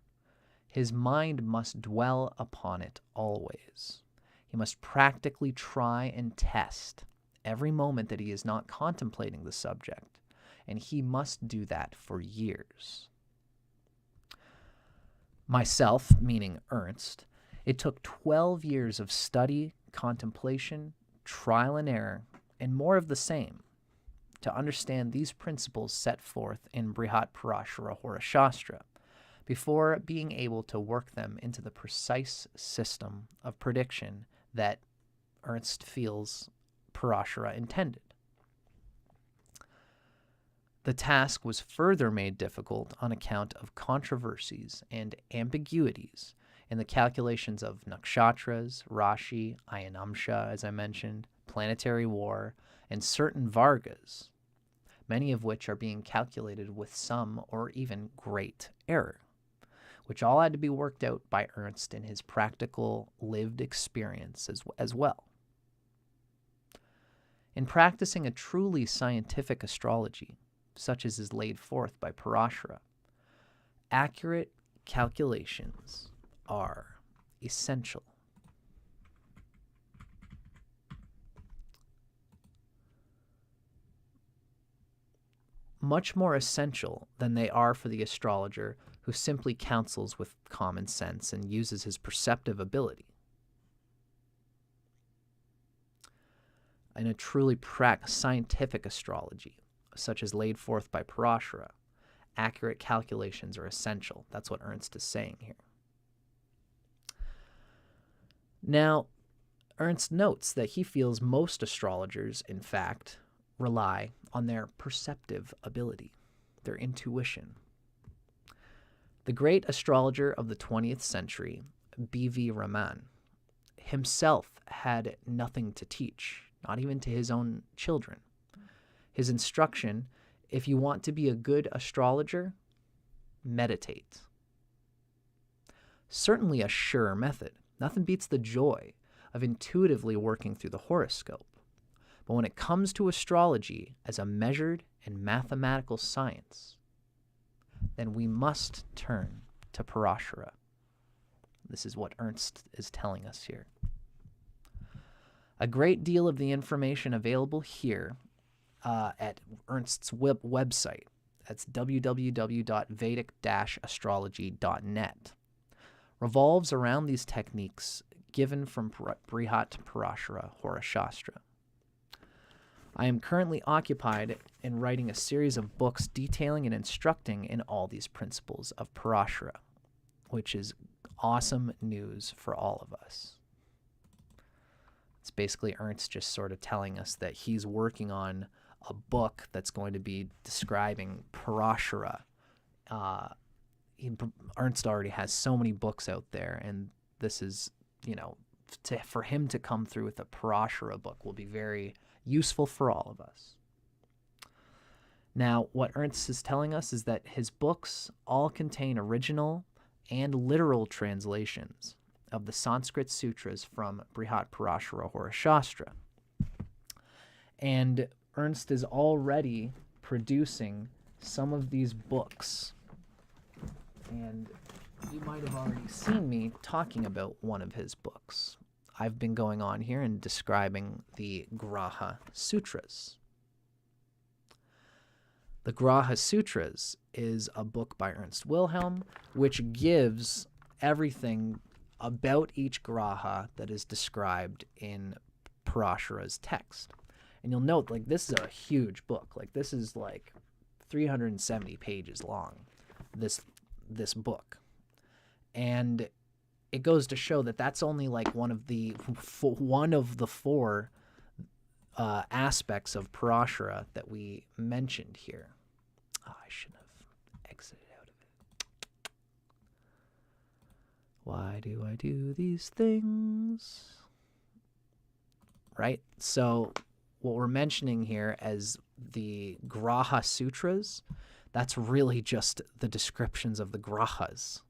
His mind must dwell upon it always. He must practically try and test every moment that he is not contemplating the subject, and he must do that for years. Myself, meaning Ernst, it took 12 years of study, contemplation, trial and error, and more of the same to understand these principles set forth in Brihat Parashara Horashastra before being able to work them into the precise system of prediction that Ernst feels Parashara intended. The task was further made difficult on account of controversies and ambiguities in the calculations of nakshatras, Rashi, Ayanamsha, as I mentioned, planetary war, and certain Vargas, many of which are being calculated with some or even great error, which all had to be worked out by Ernst in his practical, lived experience as well. In practicing a truly scientific astrology, such as is laid forth by Parashara, accurate calculations are essential. Much more essential than they are for the astrologer who simply counsels with common sense and uses his perceptive ability. In a truly scientific astrology, such as laid forth by Parashara, accurate calculations are essential. That's what Ernst is saying here. Now, Ernst notes that he feels most astrologers, in fact, rely on their perceptive ability, their intuition. The great astrologer of the 20th century, B.V. Raman, himself had nothing to teach, not even to his own children. His instruction, if you want to be a good astrologer, meditate. Certainly a sure method. Nothing beats the joy of intuitively working through the horoscope. But when it comes to astrology as a measured and mathematical science, then we must turn to Parashara. This is what Ernst is telling us here. A great deal of the information available here at Ernst's website. That's www.vedic-astrology.net. Revolves around these techniques given from Brihat, Parashara, Horashastra. I am currently occupied in writing a series of books detailing and instructing in all these principles of Parashara, which is awesome news for all of us. It's basically Ernst just sort of telling us that he's working on a book that's going to be describing Parashara. Ernst already has so many books out there, and this is, for him to come through with a Parashara book will be very useful for all of us. Now, what Ernst is telling us is that his books all contain original and literal translations of the Sanskrit sutras from Brihat, Parashara, Horashastra. And Ernst is already producing some of these books. And you might have already seen me talking about one of his books. I've been going on here and describing the Graha Sutras. The Graha Sutras is a book by Ernst Wilhelm, which gives everything about each Graha that is described in Parashara's text. And you'll note, this is a huge book. This is 370 pages long, this book. And it goes to show that that's only one of the four aspects of Parashara that we mentioned here. Oh, I should have exited out of it. Why do I do these things? Right? So what we're mentioning here as the Graha Sutras, that's really just the descriptions of the Grahas.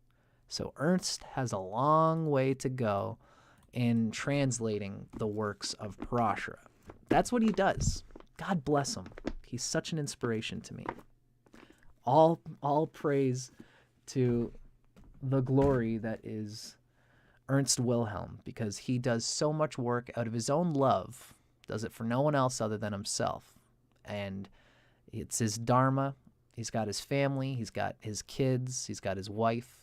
So Ernst has a long way to go in translating the works of Parashara. That's what he does. God bless him. He's such an inspiration to me. All praise to the glory that is Ernst Wilhelm, because he does so much work out of his own love, does it for no one else other than himself. And it's his dharma. He's got his family. He's got his kids. He's got his wife.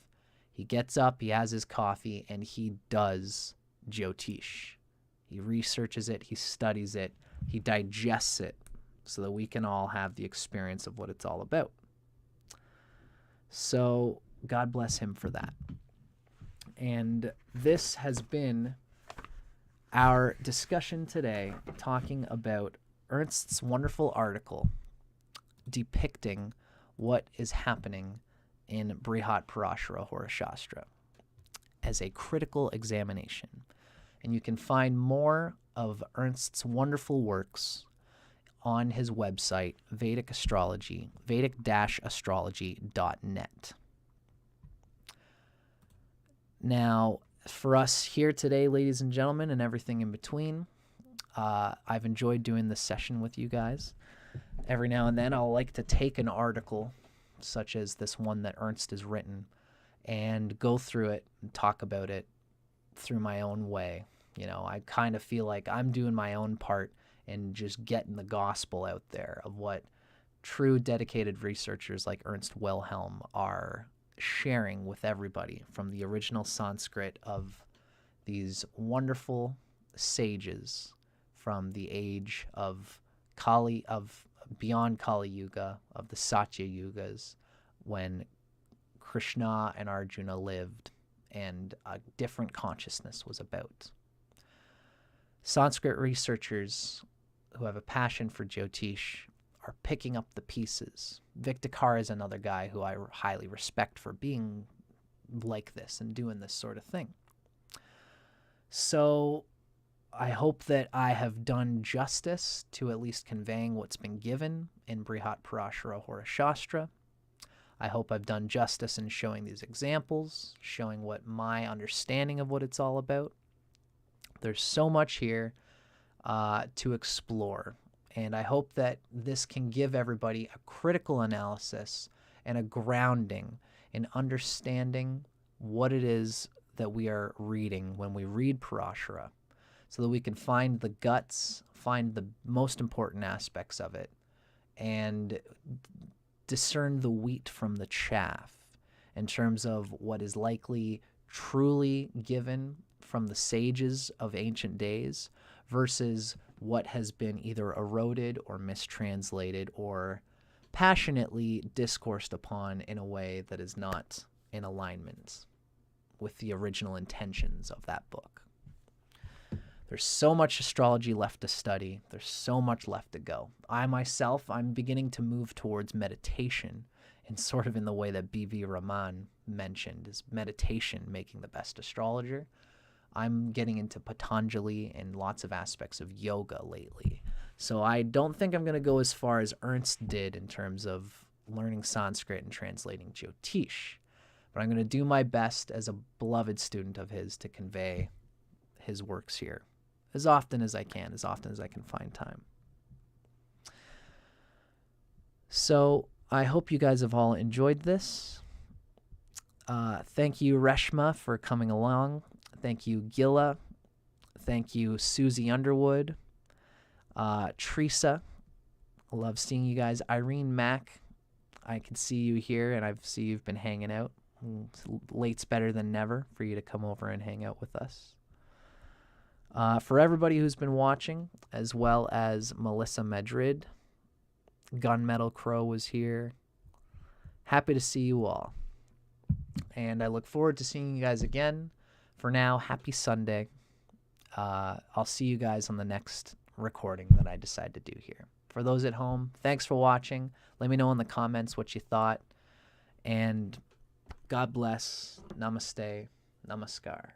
He gets up, he has his coffee, and he does jyotish. He researches it, he studies it, he digests it so that we can all have the experience of what it's all about. So God bless him for that. And this has been our discussion today, talking about Ernst's wonderful article depicting what is happening in Brihat, Parashara, Horashastra as a critical examination. And you can find more of Ernst's wonderful works on his website, Vedic Astrology, Vedic-astrology.net. Now, for us here today, ladies and gentlemen, and everything in between, I've enjoyed doing this session with you guys. Every now and then I'll like to take an article such as this one that Ernst has written and go through it and talk about it through my own way. I kind of feel like I'm doing my own part and just getting the gospel out there of what true dedicated researchers like Ernst Wilhelm are sharing with everybody from the original Sanskrit of these wonderful sages from the age of beyond Kali Yuga, of the Satya Yugas, when Krishna and Arjuna lived and a different consciousness was about. Sanskrit researchers who have a passion for jyotish are picking up the pieces. Viktakar is another guy who I highly respect for being like this and doing this sort of thing. So I hope that I have done justice to at least conveying what's been given in Brihat, Parashara, Horashastra. I hope I've done justice in showing these examples, showing what my understanding of what it's all about. There's so much here to explore, and I hope that this can give everybody a critical analysis and a grounding in understanding what it is that we are reading when we read Parashara, so that we can find the guts, find the most important aspects of it, and discern the wheat from the chaff in terms of what is likely truly given from the sages of ancient days versus what has been either eroded or mistranslated or passionately discoursed upon in a way that is not in alignment with the original intentions of that book. There's so much astrology left to study. There's so much left to go. I myself, I'm beginning to move towards meditation, and sort of in the way that B.V. Raman mentioned, is meditation making the best astrologer. I'm getting into Patanjali and lots of aspects of yoga lately. So I don't think I'm going to go as far as Ernst did in terms of learning Sanskrit and translating jyotish. But I'm going to do my best as a beloved student of his to convey his works here as often as I can find time. So I hope you guys have all enjoyed this. Thank you, Reshma, for coming along. Thank you, Gilla. Thank you, Susie Underwood. Teresa. Love seeing you guys. Irene Mack. I can see you here, and I see you've been hanging out. Late's better than never for you to come over and hang out with us. For everybody who's been watching, as well as Melissa Madrid, Gunmetal Crow was here. Happy to see you all. And I look forward to seeing you guys again. For now, happy Sunday. I'll see you guys on the next recording that I decide to do here. For those at home, thanks for watching. Let me know in the comments what you thought. And God bless. Namaste. Namaskar.